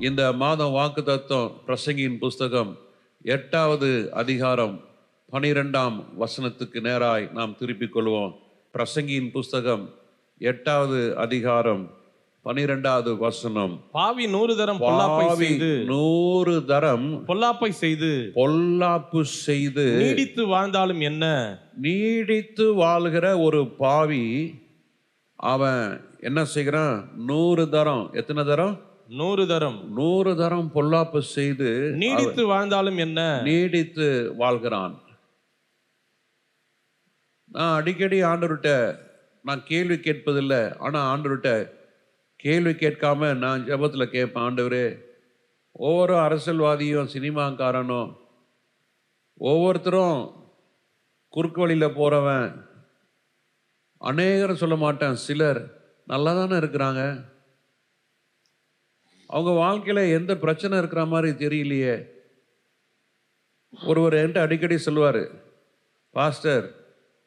இந்த மாதம் வாக்குத்தத்தம் பிரசங்கியின் புஸ்தகம் 8வது அதிகாரம் 12ஆம் வசனத்துக்கு நேராய் நாம் திருப்பிக் கொள்வோம். பிரசங்கியின் புஸ்தகம் 8வது அதிகாரம் 12வது வசனம். பாவி 100 தரம் பொல்லாப்பை செய்து 100 தரம் பொல்லாப்பை செய்து பொல்லாப்பு செய்து நீடித்து வாழ்ந்தாலும் என்ன? நீடித்து வாழ்கிற ஒரு பாவி அவன் என்ன செய்கிறான்? 100 தரம். எத்தனை தரம்? 100 தரம். 100 தரம் பொல்லாப்பு செய்து நீடித்து வாழ்ந்தாலும் என்ன? நீடித்து வாழ்கிறான். நான் அடிக்கடி ஆண்டவர்கிட்ட நான் கேள்வி கேட்பதில்லை, ஆனால் ஆண்டவர்கிட்ட கேள்வி கேட்காம நான் ஜெபத்தில் கேட்பேன், ஆண்டவரே, ஒவ்வொரு அரசியல்வாதியும் சினிமாக்காரனும் ஒவ்வொருத்தரும் குறுக்கு வழியில் போகிறவன் அநேகர் சொல்ல மாட்டேன், சிலர் நல்லா தானே இருக்கிறாங்க, அவங்க வாழ்க்கையில் எந்த பிரச்சனை இருக்கிற மாதிரி தெரியலையே. ஒருவர் என்கிட்ட அடிக்கடி சொல்லுவார், பாஸ்டர்,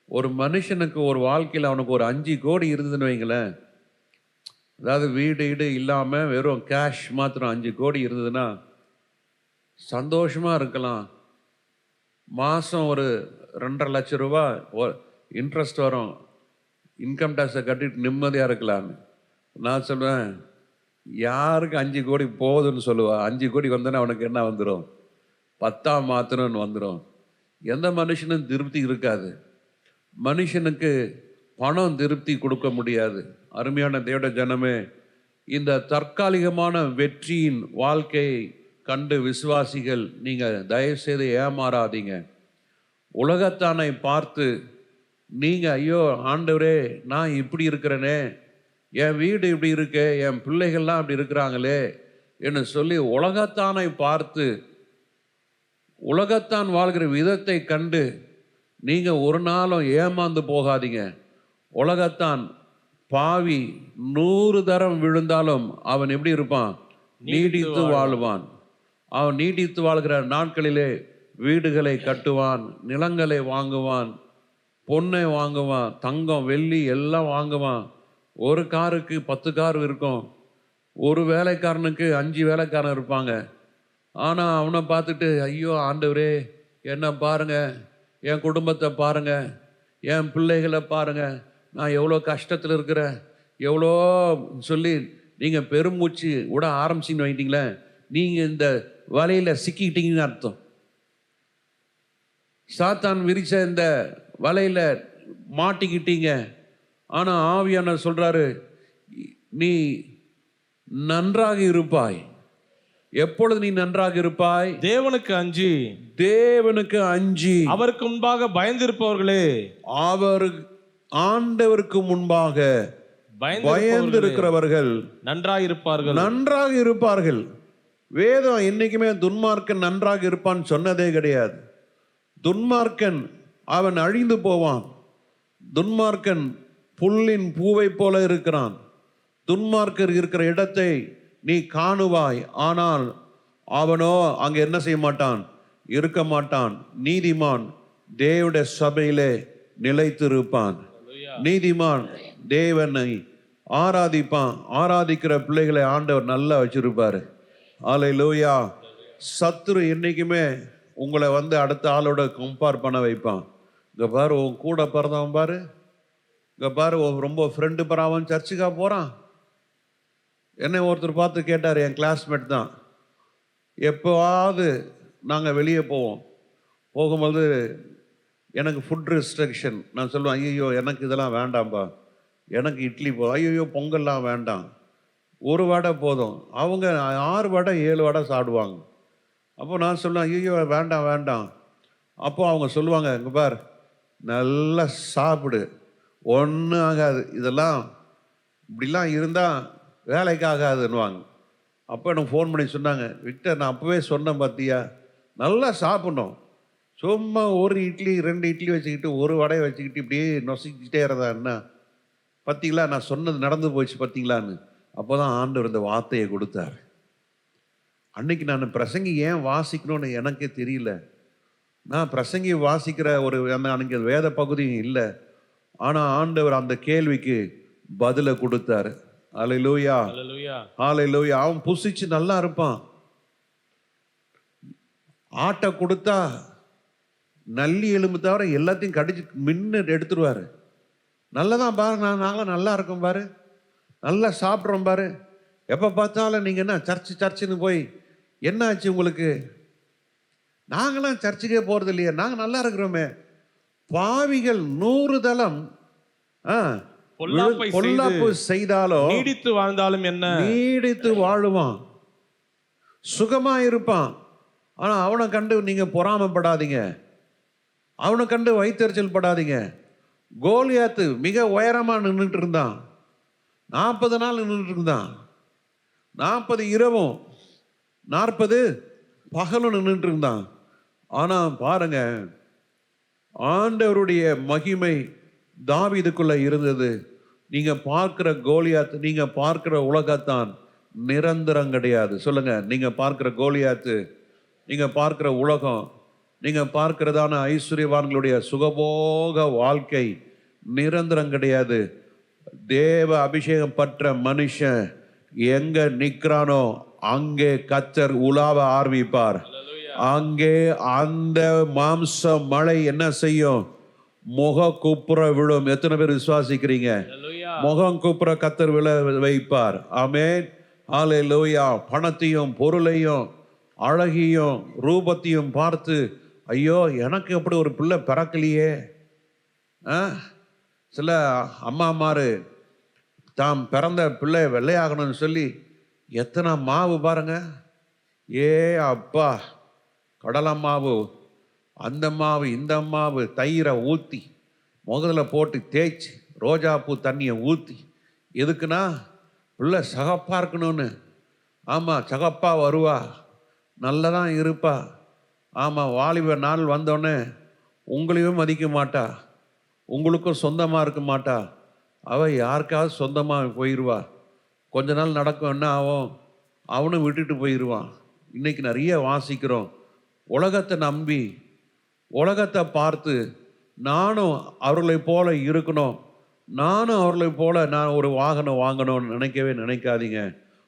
ஒரு மனுஷனுக்கு ஒரு வாழ்க்கையில் அவனுக்கு ஒரு 5 கோடி இருந்ததுன்னு வைங்களேன், அதாவது வீடு இல்லாமல் வெறும் கேஷ் மாத்திரம் 5 கோடி இருந்ததுன்னா சந்தோஷமாக இருக்கலாம். மாதம் ஒரு 2.5 லட்சம் ரூபா இன்ட்ரெஸ்ட் வரும், இன்கம் டேக்ஸை கட்டிட்டு நிம்மதியாக இருக்கலான்னு. நான் சொல்லுவேன், யாருக்கு 5 கோடி போகுதுன்னு சொல்லுவா? 5 கோடி வந்தோன்னா அவனுக்கு என்ன வந்துடும்? 10ஆம் மாத்திரம்னு வந்துடும். எந்த மனுஷனும் திருப்தி இருக்காது. மனுஷனுக்கு பணம் திருப்தி கொடுக்க முடியாது. அருமையான தேவ ஜனமே, இந்த தற்காலிகமான வெற்றியின் வாழ்க்கையை கண்டு விசுவாசிகள் நீங்கள் தயவுசெய்து ஏமாறாதீங்க. உலகத்தானை பார்த்து நீங்கள் ஐயோ ஆண்டவரே நான் இப்படி இருக்கிறேனே, என் வீடு இப்படி இருக்கே, என் பிள்ளைகள்லாம் இப்படி இருக்கிறாங்களே என்று சொல்லி உலகத்தானை பார்த்து உலகத்தான் வாழ்கிற விதத்தை கண்டு நீங்கள் ஒரு நாளும் ஏமாந்து போகாதீங்க. உலகத்தான் பாவி 100 தரம் விழுந்தாலும் அவன் எப்படி இருப்பான்? நீடித்து வாழ்வான். அவன் நீடித்து வாழ்கிற நாட்களிலே வீடுகளை கட்டுவான், நிலங்களை வாங்குவான், பொண்ணை வாங்குவான், தங்கம் வெள்ளி எல்லாம் வாங்குவான். ஒரு காருக்கு 10 கார் இருக்கும். ஒரு வேலைக்காரனுக்கு 5 வேலைக்காரன் இருப்பாங்க. ஆனால் அவனை பார்த்துட்டு ஐயோ ஆண்டவரே என்னை பாருங்க, என் குடும்பத்தை பாருங்க, என் பிள்ளைகளை பாருங்க, நான் எவ்வளோ கஷ்டத்தில் இருக்கிறேன், எவ்வளோ சொல்லி நீங்கள் பெருமூச்சு விட ஆரம்பிச்சின்னு வைட்டீங்களே, நீங்கள் இந்த வலையில் சிக்கிக்கிட்டீங்கன்னு அர்த்தம். சாத்தான் விரிச்ச இந்த வலையில் மாட்டிக்கிட்டீங்க. ஆனால் ஆவியானவர் சொல்கிறாரு, நீ நன்றாக இருப்பாய். எப்பொழுது நீ நன்றாக இருப்பாய்? தேவனுக்கு அஞ்சி, தேவனுக்கு அஞ்சி அவருக்கு முன்பாக பயந்திருப்பவர்களே, அவர் ஆண்டவருக்கு முன்பாக பயந்திருக்கிறவர்கள் நன்றாக இருப்பார்கள். வேதம் என்னைக்குமே துன்மார்க்கன் நன்றாக இருப்பான் சொன்னதே கிடையாது. துன்மார்க்கன் அவன் அழிந்து போவான். துன்மார்க்கன் புல்லின் பூவை போல இருக்கிறான். துன்மார்க்கர் இருக்கிற இடத்தை நீ காணுவாய், ஆனால் அவனோ அங்கே என்ன செய்ய மாட்டான்? இருக்க மாட்டான். நீதிமான் தேவனுடைய சபையிலே நிலைத்திருப்பான். நீதிமான் தேவனை ஆராதிப்பான். ஆராதிக்கிற பிள்ளைகளை ஆண்டவர் நல்லா வச்சிருப்பாரு. அல்லேலூயா. சத்துரு என்னைக்குமே உங்களை அடுத்த ஆளோட கம்பேர் பண்ண வைப்பான். இங்கே பாரு, உன் கூட பிறந்தவன் பாரு, இங்கே பாரு, ரொம்ப ஃப்ரெண்டு பாரு, அவன் சர்ச்சுக்காக போகிறான். என்னை ஒருத்தர் பார்த்து கேட்டார், என் கிளாஸ்மேட் தான். எப்போவாவது நாங்கள் வெளியே போகும்போது எனக்கு ஃபுட் ரெஸ்ட்ரிக்ஷன். நான் சொல்லுவேன், ஐயோ எனக்கு இதெல்லாம் வேண்டாம்ப்பா, எனக்கு இட்லி போதும், ஐயோ பொங்கல்லாம் வேண்டாம், ஒரு வடை போதும். அவங்க 6 வடை 7 வடை சாப்பிடுவாங்க. அப்போ நான் சொல்லுவேன், ஐயோ வேண்டாம். அப்போ அவங்க சொல்லுவாங்க, இங்கே பார், நல்லா சாப்பிடு, ஒன்றும் ஆகாது, இதெல்லாம் இப்படிலாம் இருந்தால் வேலைக்கு ஆகாதுன்னுவாங்க. அப்போ எனக்கு ஃபோன் பண்ணி சொன்னாங்க, விக்டர், நான் அப்போவே சொன்னேன் பார்த்தியா, நல்லா சாப்பிடணும், சும்மா ஒரு இட்லி 2 இட்லி வச்சுக்கிட்டு ஒரு வடையை வச்சுக்கிட்டு இப்படியே நொசிக்கிட்டே இருந்தா என்ன? பார்த்தீங்களா, நான் சொன்னது நடந்து போச்சு பார்த்தீங்களான்னு. அப்போ தான் ஆண்டவர் இந்த வார்த்தையை கொடுத்தார். அன்னைக்கு நான் பிரசங்கி ஏன் வாசிக்கணும்னு எனக்கே தெரியல. நான் பிரசங்கி வாசிக்கிற ஒரு அன்னைக்கு வேத பகுதியும் இல்லை. ஆனால் ஆண்டவர் அந்த கேள்விக்கு பதிலை கொடுத்தாரு. ஹalleluya, ஹalleluya. ஹalleluya. அவன் புசிச்சு நல்லா இருப்பான். ஆட்டை கொடுத்தா நல்லி எலும்பு தவிர எல்லாத்தையும் கடிச்சு மின்னு எடுத்துருவாரு. நல்லதான் பாரு, நாங்களாம் நல்லா இருக்கோம் பாரு, நல்லா சாப்பிட்றோம் பாரு. எப்போ பார்த்தாலும் நீங்கள் என்ன சர்ச்சுன்னு போய் என்ன ஆச்சு உங்களுக்கு? நாங்களாம் சர்ச்சுக்கே போகிறது இல்லையா, நாங்கள் நல்லா இருக்கிறோமே. பாவிகள் 100 தளம் பொல்லாப்பு செய்தாலும் நீடித்து வாழ்ந்தாலும் என்ன? நீடித்து வாழுவான், சுகமா இருப்பான். ஆனா அவனை கண்டு நீங்க பொறாமைப்படாதீங்க, அவனை கண்டு வைத்தறிச்சல் படாதீங்க. கோலியாத்து மிக உயரமா நின்றுட்டு இருந்தான், 40 நாள் நின்றுட்டு இருந்தான், 40 இரவும் 40 பகலும் நின்றுட்டு இருந்தான். ஆனா பாருங்க, ஆண்டவருடைய மகிமை தாவீதுக்குள்ள இருந்தது. நீங்க பார்க்கிற கோலியாத், நீங்க பார்க்கிற உலகத்தான் நிரந்தரம் கிடையாது. சொல்லுங்க, நீங்க பார்க்கிற கோலியாத்து, நீங்க பார்க்கிற உலகம், நீங்க பார்க்கிறதான ஐஸ்வர்யவான்களுடைய சுகபோக வாழ்க்கை நிரந்தரம் கிடையாது. தேவ அபிஷேகம் பற்ற மனுஷன் எங்க நிற்கிறானோ அங்கே கர்த்தர் உலாவ ஆரம்பிப்பார். அங்கே அந்த மாம்ச மழை என்ன செய்யும்? முக குப்புற விழும். எத்தனை பேர் விசுவாசிக்கிறீங்க? முகம் குப்புற கர்த்தர் விழ வைப்பார். ஆமென், ஹalleluya. பணத்தையும் பொருளையும் அழகியும் ரூபத்தையும் பார்த்து ஐயோ எனக்கு எப்படி ஒரு பிள்ளை பிறக்கலையே. சில அம்மாமாரு தாம் பிறந்த பிள்ளை வெள்ளையாகணும்னு சொல்லி எத்தனை மாவு பாருங்க. ஏ அப்பா, கடலை மாவு, அந்த மாவு, இந்த மாவு, தயிரை ஊற்றி முகத்தில் போட்டு தேய்ச்சி ரோஜாப்பூ தண்ணியை ஊற்றி, எதுக்குன்னா பிள்ளை சகப்பாக இருக்கணும்னு. ஆமாம், சகப்பாக வருவா, நல்லதான் இருப்பா. ஆமாம், வாலிப நாள் வந்தோடனே உங்களையும் மதிக்க மாட்டா, உங்களுக்கும் சொந்தமாக இருக்க மாட்டா, அவள் யாருக்காவது சொந்தமாக போயிடுவா. கொஞ்ச நாள் நடக்கும், என்ன ஆகும்? அவனும் விட்டுட்டு போயிடுவான். இன்னைக்கு நிறைய வாசிக்கிறோம், உலகத்தை நம்பி உலகத்தை பார்த்து நானும் அவர்களை போல இருக்கணும், நானும் அவர்களை போல நான் ஒரு வாகனம் வாங்கணும்னு நினைக்கவே நினைக்காதீங்க.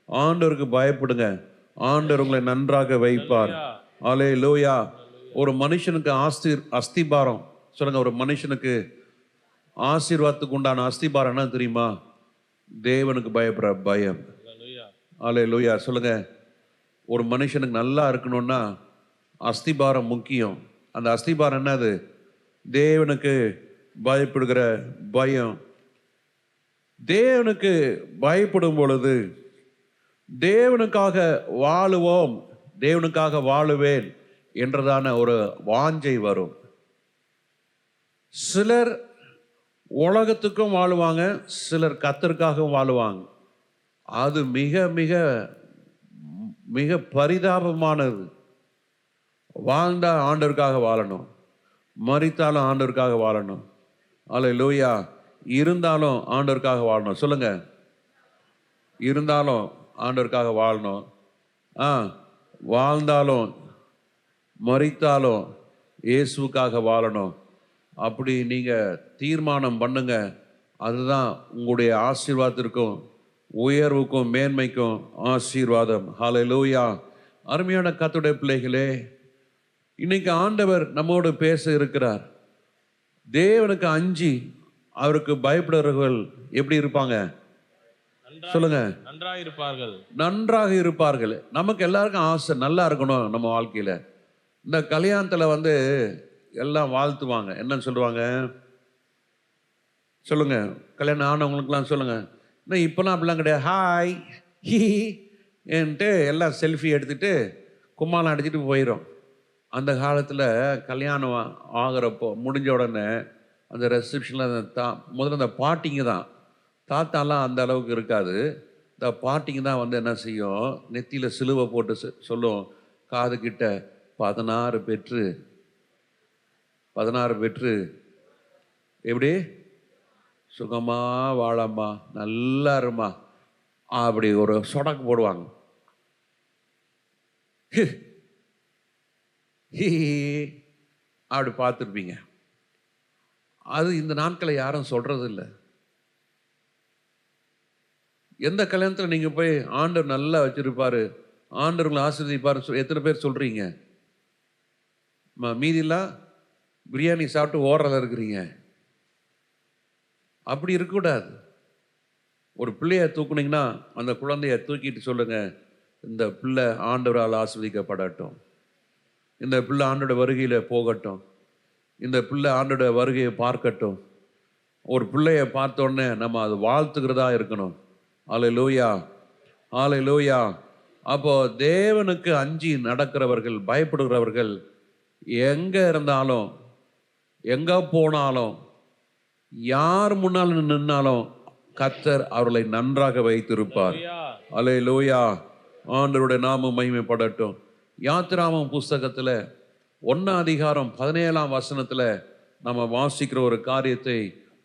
ஆண்டவருக்கு பயப்படுங்க, ஆண்டவர் உங்களை நன்றாக வைப்பார். ஹல்லேலூயா. ஒரு மனுஷனுக்கு அஸ்திபாரம் சொல்லுங்க, ஒரு மனுஷனுக்கு ஆசீர்வாதத்துக்கு உண்டான அஸ்திபாரம் என்ன தெரியுமா? தேவனுக்கு பயப்படுற பயம். ஹல்லேலூயா சொல்லுங்க. ஒரு மனுஷனுக்கு நல்லா இருக்கணும்னா அஸ்திபாரம் முக்கியம். அந்த அஸ்திபாரம் என்னது? தேவனுக்கு பயப்படுகிற பயம். தேவனுக்கு பயப்படும் பொழுது தேவனுக்காக வாழுவோம், தேவனுக்காக வாழுவேன் என்றதான ஒரு வாஞ்சை வரும். சிலர் உலகத்துக்கும் வாழுவாங்க, சிலர் கர்த்தருக்காகவும் வாழுவாங்க. அது மிக மிக மிக பரிதாபமானது. வாழ்ந்தா ஆண்டவருக்காக வாழணும், மரித்தாலும் ஆண்டவருக்காக வாழணும். ஹல்லேலூயா. இருந்தாலும் ஆண்டவருக்காக வாழணும். சொல்லுங்க, இருந்தாலும் ஆண்டவருக்காக வாழணும். வாழ்ந்தாலும் மரித்தாலும் இயேசுவுக்காக வாழணும். அப்படி நீங்கள் தீர்மானம் பண்ணுங்க. அதுதான் உங்களுடைய ஆசீர்வாதத்திற்கும் உயர்வுக்கும் மேன்மைக்கும் ஆசீர்வாதம். ஹல்லேலூயா. அருமையான கர்த்தருடைய பிள்ளைகளே, இன்னைக்கு ஆண்டவர் நம்மோடு பேச இருக்கிறார். தேவனுக்கு அஞ்சி அவருக்கு பயப்படுறவர்கள் எப்படி இருப்பாங்க? சொல்லுங்க, நன்றாக இருப்பார்கள். நன்றாக இருப்பார்கள். நமக்கு எல்லாருக்கும் ஆசை நல்லா இருக்கணும் நம்ம வாழ்க்கையில். இந்த கல்யாணத்தில் எல்லாம் வாழ்த்துவாங்க. என்னன்னு சொல்லுவாங்க? சொல்லுங்க, கல்யாணம் ஆனவங்களுக்குலாம் சொல்லுங்க. இன்னும் இப்போலாம் அப்படிலாம் கிடையாது. ஹாய் ஹி என்ட்டு எல்லாம் செல்ஃபி எடுத்துகிட்டு கும்மாலம் அடிச்சுட்டு போயிடும். அந்த காலத்தில் கல்யாணம் ஆகிறப்போ முடிஞ்ச உடனே அந்த ரெசப்ஷனில் முதல்ல அந்த பாட்டிங்க தான், தாத்தாலாம் அந்த அளவுக்கு இருக்காது. இந்த பாட்டிங்க தான் என்ன செய்யும், நெத்தியில் சிலுவை போட்டு சொல்லும், காது கிட்ட 16 பெற்று எப்படி சுகமாக வாழம்மா, நல்லா இருமா, அப்படி ஒரு சொடக்கு போடுவாங்க. அப்படி பார்த்துருப்பீங்க. அது இந்த நாட்களை யாரும் சொல்றது இல்லை. எந்த கல்யாணத்தில் நீங்கள் போய் ஆண்டவர் நல்லா வச்சிருப்பாரு, ஆண்டவர் உங்களை ஆசீர்வதிப்பாரு எத்தனை பேர் சொல்கிறீங்க? மீதிலாம் பிரியாணி சாப்பிட்டு ஓடுறதா இருக்கிறீங்க. அப்படி இருக்கக்கூடாது. ஒரு பிள்ளைய தூக்குனீங்கன்னா அந்த குழந்தைய தூக்கிட்டு சொல்லுங்க, இந்த பிள்ளை ஆண்டவரால் ஆசீர்வதிக்கப்படட்டும், இந்த பிள்ளை ஆண்டோட வருகையில் போகட்டும், இந்த பிள்ளை ஆண்டோட வருகையை பார்க்கட்டும். ஒரு பிள்ளைய பார்த்தோன்னே நம்ம அது வாழ்த்துக்கிறதா இருக்கணும். அல்லேலூயா, அல்லேலூயா. அப்போ தேவனுக்கு அஞ்சி நடக்கிறவர்கள், பயப்படுகிறவர்கள் எங்கே இருந்தாலும், எங்கே போனாலும், யார் முன்னால் நின்னாலும் கர்த்தர் அவர்களை நன்றாக வைத்திருப்பார். அல்லேலூயா, ஆண்டவருடைய நாமம் மகிமைப்படட்டும். யாத்திராமம் புஸ்தகத்தில் 1:17 நம்ம வாசிக்கிற ஒரு காரியத்தை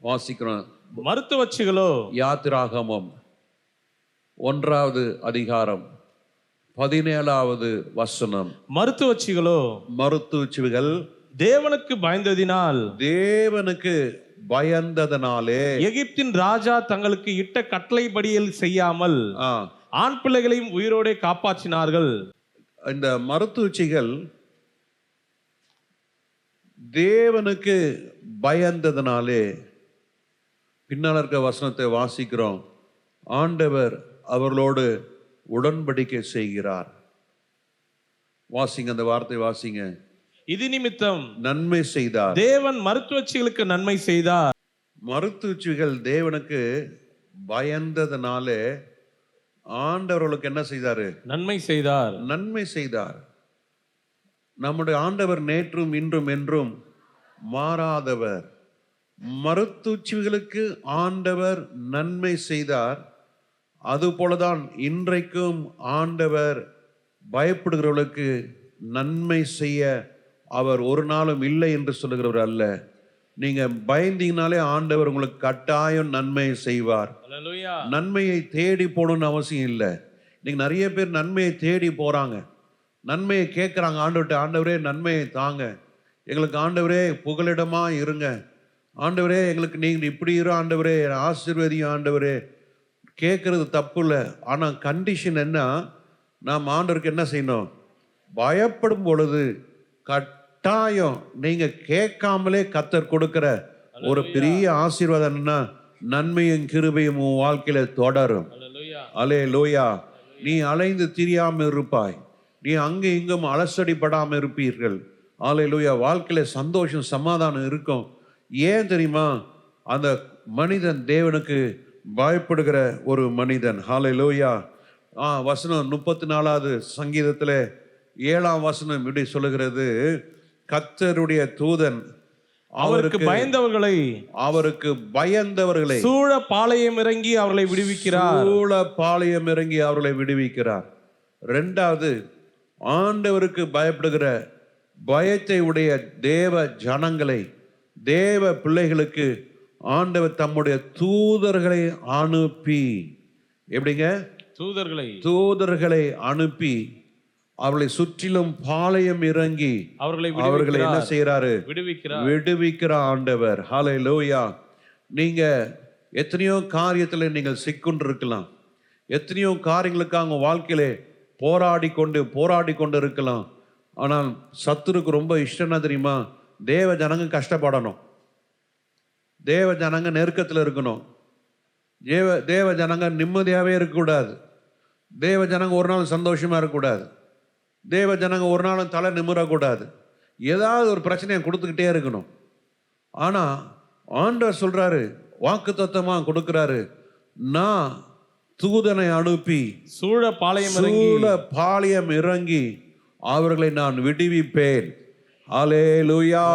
வாசிக்கிறோம். மருத்துவச்சிகளோ, யாத்திராகமம் 1:17 மருத்துவச்சிகளோ, மருத்துவச்சிகள் தேவனுக்கு பயந்ததினால், தேவனுக்கு பயந்ததனாலே எகிப்தின் ராஜா தங்களுக்கு இட்ட கட்டளைப்படியில் செய்யாமல் ஆண் பிள்ளைகளையும் உயிரோடே காப்பாற்றினார்கள். இந்த மருத்துவச்சிகள் தேவனுக்கு பயந்ததனாலே, பின்னால் இருக்க வசனத்தை வாசிக்கிறோம், ஆண்டவர் அவர்களோடு உடன்படிக்கை செய்கிறார். வாசிங்க, அந்த வார்த்தை வாசிங்க. இது நிமித்தம் நன்மை செய்தார். தேவன் மருத்துவச்சிகளுக்கு நன்மை செய்தார். மருத்துவச்சிகள் தேவனுக்கு பயந்ததனாலே ஆண்டவர்களுக்கு என்ன செய்தாரு? நன்மை செய்தார். நன்மை செய்தார். நம்முடைய ஆண்டவர் நேற்றும் இன்றும் என்றும் மாறாதவர். மருத்துவச்சிகளுக்கு ஆண்டவர் நன்மை செய்தார். அதுபோலதான் இன்றைக்கும் ஆண்டவர் பயப்படுகிறவர்களுக்கு நன்மை செய்ய அவர் ஒரு நாளும் இல்லை என்று சொல்லுகிறவர் அல்ல. நீங்க பயந்தீங்கனாலே ஆண்டவர் உங்களுக்கு கட்டாயம் நன்மை செய்வார். நன்மையை தேடி போகணும்னு அவசியம் இல்லை. நீங்க நிறைய பேர் நன்மையை தேடி போறாங்க, நன்மையை கேட்குறாங்க ஆண்டவர்கிட்ட. ஆண்டவரே நன்மையை தாங்க, எங்களுக்கு ஆண்டவரே புகலிடமா இருங்க, ஆண்டவரே எங்களுக்கு நீங்கள் இப்படி இரு ஆண்டவரே, ஆசீர்வதியும் ஆண்டவரே. கேட்கறது தப்பு இல்லை. ஆனால் கண்டிஷன் என்ன? நாம் ஆண்டவருக்கு என்ன செய்யணும்? பயப்படும் பொழுது கட்டாயம் நீங்க கேட்காமலே கர்த்தர் கொடுக்கிற ஒரு பெரிய ஆசீர்வாதம் என்னன்னா, நன்மையும் கிருபையும் உன் வாழ்க்கையில தொடரும். அல்லேலூயா. நீ அலைந்து திரியாம இருப்பாய், நீ அங்கு இங்கும் அலசடிப்படாம இருப்பீர்கள். அல்லேலூயா. வாழ்க்கையில சந்தோஷம் சமாதானம் இருக்கும். ஏன் தெரியுமா? அந்த மனிதன் தேவனுக்கு பயப்படுகிற ஒரு மனிதன். அல்லேலூயா. வசனம் 34வது சங்கீதத்தில் 7ஆம் வசனம் இப்படி சொல்லுகிறது, கர்த்தருடைய தூதன் அவருக்கு பயந்தவர்களை சூழ பாளையம் இறங்கி அவர்களை விடுவிக்கிறார். ரெண்டாவது, ஆண்டவருக்கு பயப்படுகிற பயத்தை உடைய தேவ ஜனங்களை, தேவ பிள்ளைகளுக்கு ஆண்டவர் தம்முடைய தூதர்களை அனுப்பி, எப்படிங்க? தூதர்களை அனுப்பி அவர்களை சுற்றிலும் பாளையம் இறங்கி அவர்களை என்ன செய்யறாரு? விடுவிக்கிற ஆண்டவர். ஹல்லேலூயா. நீங்க எத்தனையோ காரியத்துல நீங்கள் சிக்குண்டு இருக்கலாம், எத்தனையோ காரியங்களுக்காக உங்க வாழ்க்கையில போராடி கொண்டு இருக்கலாம். ஆனால் சத்துருக்கு ரொம்ப இஷ்டம்னா தெரியுமா? தேவ ஜனங்க கஷ்டப்படணும், தேவ ஜனங்க நெருக்கத்தில் இருக்கணும், தேவ ஜனங்க நிம்மதியாகவே இருக்கக்கூடாது, தேவ ஜனங்க ஒரு நாள் சந்தோஷமா இருக்கக்கூடாது, தேவ ஜனங்க ஒரு நாளும் தலை நிமிரக்கூடாது. ஏதாவது ஒரு பிரச்சனையை கொடுத்துக்கிட்டே இருக்கணும். ஆனால் ஆண்டவர் சொல்றாரு, வாக்கு தத்தமா கொடுக்கிறாரு, நான் தூதனை அனுப்பி சூழ பாளையம் இறங்கி அவர்களை நான் விடுவிப்பேன். அல்லேலூயா.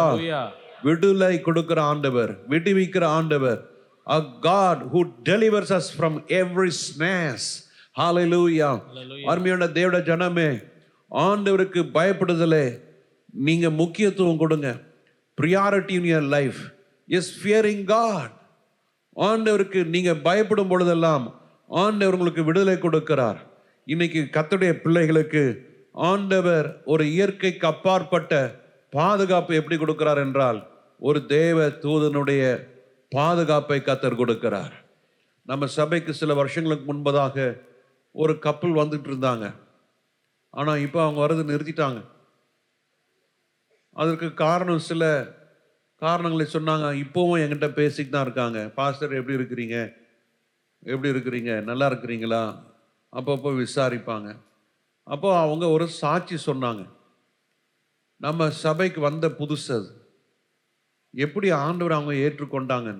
விடுதலை கொடுக்கிற ஆண்டவர், விடுவிக்கிற ஆண்டவர். A God who delivers us from every snares. Hallelujah. அருமையான தேவனுடைய ஜனமே, ஆண்டவருக்கு பயப்படுதலே நீங்க முக்கியத்துவம் கொடுங்க. priority in your life is fearing God. ஆண்டவருக்கு நீங்க பயப்படும் பொழுதெல்லாம் ஆண்டவர் உங்களுக்கு விடுதலை கொடுக்கிறார். இன்னைக்கு கர்த்தருடைய பிள்ளைகளுக்கு ஆண்டவர் ஒரு இயற்கைக்கு அப்பாற்பட்ட பாதுகாப்பு எப்படி கொடுக்கிறார் என்றால், ஒரு தேவ தூதனுடைய பாதுகாப்பை கர்த்தர் கொடுக்கிறார். நம்ம சபைக்கு சில வருஷங்களுக்கு முன்பதாக ஒரு கப்பல் வந்துட்டு இருந்தாங்க. ஆனா இப்போ அவங்க வரது நிறுத்திட்டாங்க. அதற்கு காரணம் சில காரணங்களை சொன்னாங்க. இப்போவும் என்கிட்ட பேசிட்டு தான் இருக்காங்க. பாஸ்டர் எப்படி இருக்கிறீங்க, எப்படி இருக்கிறீங்க, நல்லா இருக்கிறீங்களா, அப்பப்போ விசாரிப்பாங்க. அப்போ அவங்க ஒரு சாட்சி சொன்னாங்க. நம்ம சபைக்கு வந்த புதுசு அது, எப்படி ஆண்டவர் அவங்க ஏற்றுக்கொண்டாங்க.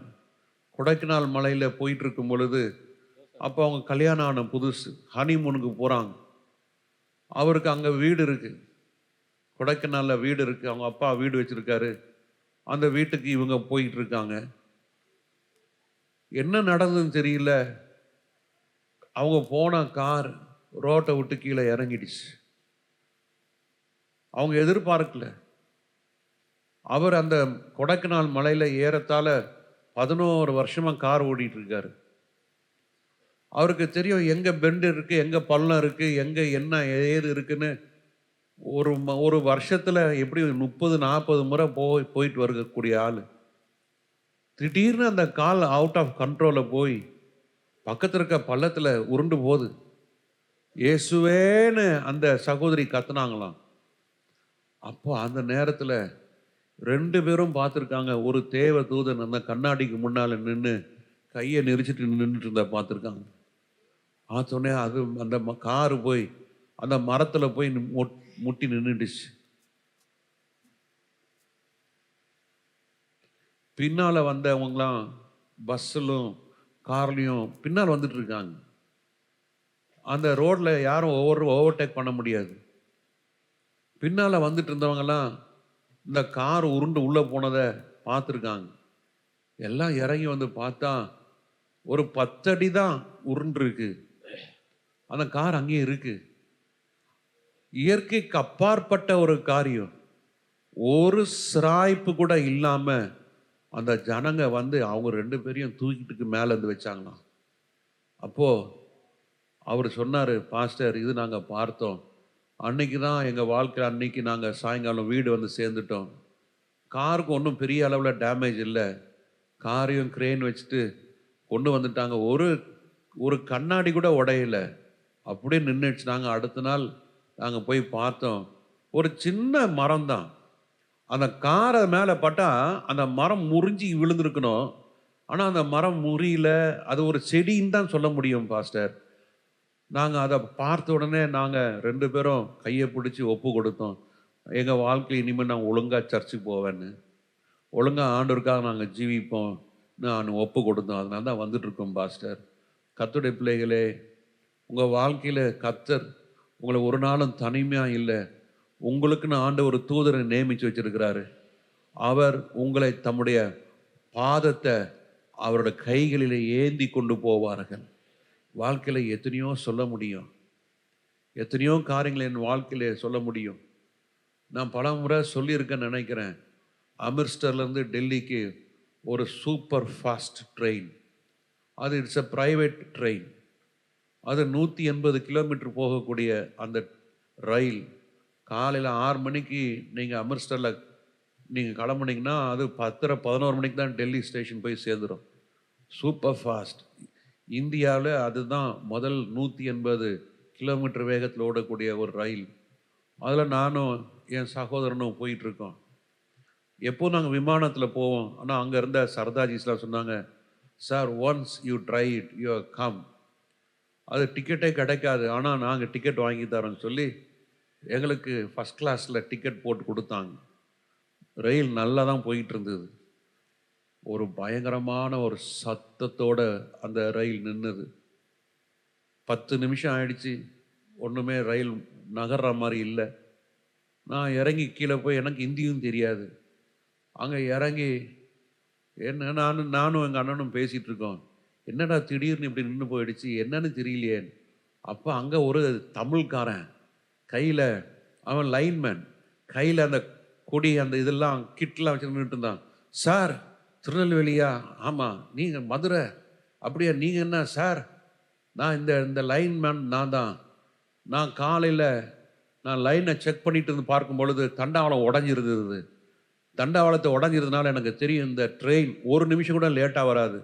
கொடைக்கானல் மலையில் போயிட்டு இருக்கும் பொழுது, அப்போ அவங்க கல்யாணம் ஆன புதுசு, ஹனிமூனுக்கு போகிறாங்க. அவருக்கு அங்கே வீடு இருக்கு, கொடைக்கானலில் வீடு இருக்கு, அவங்க அப்பா வீடு வச்சிருக்காரு. அந்த வீட்டுக்கு இவங்க போயிட்டு இருக்காங்க. என்ன நடந்ததுன்னு தெரியல, அவங்க போன கார் ரோட்டை விட்டு கீழே இறங்கிடுச்சு. அவங்க எதிர்பார்க்கல. அவர் அந்த கொடைக்கானல் மலையில் ஏறத்தாழ 11 வருஷமா கார் ஓடிட்டு இருக்காரு. அவருக்கு தெரியும் எங்க பெண்டு இருக்கு, எங்க பள்ளம் இருக்கு, எங்க என்ன ஏது இருக்குன்னு. ஒரு வருஷத்துல எப்படி 30-40 முறை போயிட்டு வரக்கூடிய ஆளு, திடீர்னு அந்த கால் அவுட் ஆஃப் கண்ட்ரோல போய் பக்கத்துல இருக்க பள்ளத்துல உருண்டு போகுது. இயேசுவேன்னு அந்த சகோதரி கத்துனாங்களாம். அப்போ அந்த நேரத்துல 2 பேரும் பார்த்துருக்காங்க. ஒரு தேவ தூதன் அந்த கண்ணாடிக்கு முன்னால நின்று கையை நெரிச்சிட்டு நின்றுட்டு இருந்தா பார்த்துருக்காங்க. சொன்னேன், அது அந்த காரு போய் அந்த மரத்துல போய் முட்டி நின்றுடுச்சு. பின்னால வந்தவங்களாம் பஸ்ஸிலும் கார்லையும் பின்னால் வந்துட்டு இருக்காங்க. அந்த ரோட்ல யாரும் ஓவர்டேக் பண்ண முடியாது. பின்னால வந்துட்டு இருந்தவங்கலாம் இந்த கார் உருண்டு உள்ள போனதை பார்த்துருக்காங்க. எல்லாம் இறங்கி வந்து பார்த்தா ஒரு 10 அடி தான் உருண்டு இருக்கு. அந்த கார் அங்கேயே இருக்கு. இயற்கைக்கு அப்பாற்பட்ட ஒரு காரியம். ஒரு சிராய்ப்பு கூட இல்லாம அந்த ஜனங்க வந்து அவங்க 2 பேரையும் தூக்கிட்டுக்கு மேல இருந்து வச்சாங்களாம். அப்போ அவர் சொன்னாரு, பாஸ்டர் இது நாங்க பார்த்தோம். அன்னைக்கு தான் எங்க வாழ்க்கை, அன்னைக்கு நாங்க சாயங்காலம் வீடு வந்து சேர்ந்துட்டோம். காருக்கு ஒன்றும் பெரிய அளவில் டேமேஜ் இல்லை. காரையும் கிரெயின் வச்சுட்டு கொண்டு வந்துட்டாங்க. ஒரு கண்ணாடி கூட உடையல, அப்படியே நின்றுச்சு. நாங்கள் அடுத்த நாள் நாங்கள் போய் பார்த்தோம். ஒரு சின்ன மரம் தான், அந்த காரை மேலே பட்டா அந்த மரம் முறிஞ்சி விழுந்திருக்கணும். ஆனால் அந்த மரம் முறியல. அது ஒரு செடின்னு தான் சொல்ல முடியும் பாஸ்டர். நாங்கள் அதை பார்த்த உடனே நாங்கள் 2 பேரும் கையை பிடிச்சி ஒப்பு கொடுத்தோம். எங்கள் வாழ்க்கை இனிமேல் நாங்கள் ஒழுங்காக சர்ச்சுக்கு போவேன்னு, ஒழுங்காக ஆண்டவருக்காக நாங்கள் ஜீவிப்போம் நான் ஒப்பு கொடுத்தோம். அதனால தான் வந்துட்டுருக்கோம் பாஸ்டர். கர்த்தருடைய பிள்ளைகளே, உங்கள் வாழ்க்கையில் கர்த்தர் உங்களை ஒரு நாளும் தனிமையாக இல்லை. உங்களுக்குன்னு ஆண்டவர் ஒரு தூதரை நியமித்து வச்சிருக்கிறாரு. அவர் உங்களை தம்முடைய பாதத்தை அவரோட கைகளில் ஏந்தி கொண்டு போவார்கள். வாழ்க்கையில் எத்தனையோ சொல்ல முடியும், எத்தனையோ காரியங்களை என் வாழ்க்கையில் சொல்ல முடியும். நான் பல முறை சொல்லியிருக்கேன்னு நினைக்கிறேன். அமிர்தசர்லேருந்து டெல்லிக்கு ஒரு சூப்பர் ஃபாஸ்ட் ட்ரெயின், அது இட்ஸ் எ ப்ரைவேட் ட்ரெயின். அது 180 கிலோமீட்டர் போகக்கூடிய அந்த ரயில். காலையில் 6 மணிக்கு நீங்கள் அமிர்தசரில் நீங்கள் கிளம்புனீங்கன்னா அது 10-11 மணிக்கு தான் டெல்லி ஸ்டேஷன் போய் சேர்ந்துடும். Super fast. இந்தியாவில் அதுதான் முதல் 180 கிலோமீட்டர் வேகத்தில் ஓடக்கூடிய ஒரு ரயில். அதில் நானும் என் சகோதரனும் போயிட்டுருக்கோம். எப்போ நாங்கள் விமானத்தில் போவோம். ஆனால் அங்கே இருந்த சர்தாஜிஸ்லாம் சொன்னாங்க, sir once you try it you come. அது டிக்கெட்டே கிடைக்காது, ஆனால் நாங்கள் டிக்கெட் வாங்கி தரோன்னு சொல்லி எங்களுக்கு ஃபஸ்ட் கிளாஸில் டிக்கெட் போட்டு கொடுத்தாங்க. ரயில் நல்லா தான் போயிட்டு இருந்தது. ஒரு பயங்கரமான ஒரு சத்தத்தோட அந்த ரயில் நின்றுது. 10 நிமிஷம் ஆயிடுச்சு, ஒன்றுமே ரயில் நகர்ற மாதிரி இல்லை. நான் இறங்கி கீழே போய், எனக்கு ஹிந்தியும் தெரியாது, அங்கே இறங்கி என்ன நானும் எங்கள் அண்ணனும் பேசிகிட்டு இருக்கோம். என்னடா திடீர்னு இப்படி நின்று போயிடுச்சு, என்னன்னு தெரியலையே. அப்போ அங்கே ஒரு தமிழ்காரன் கையில், அவன் லைன்மேன், கையில் அந்த கொடி அந்த இதெல்லாம் கிட்லாம் வச்சு நின்றுட்டு இருந்தான். சார் திருநெல்வேலியா? ஆமாம். நீங்கள் மதுரை? அப்படியா? நீங்கள் என்ன சார்? நான் இந்த லைன்மேன் நான் தான். நான் காலையில் நான் லைனை செக் பண்ணிட்டு இருந்து பார்க்கும் பொழுது தண்டவாளம் உடஞ்சிருந்தது. தண்டவாளத்தை உடஞ்சிருந்தனால எனக்கு தெரியும் இந்த ட்ரெயின் 1 நிமிஷம் கூட லேட்டாக வராது.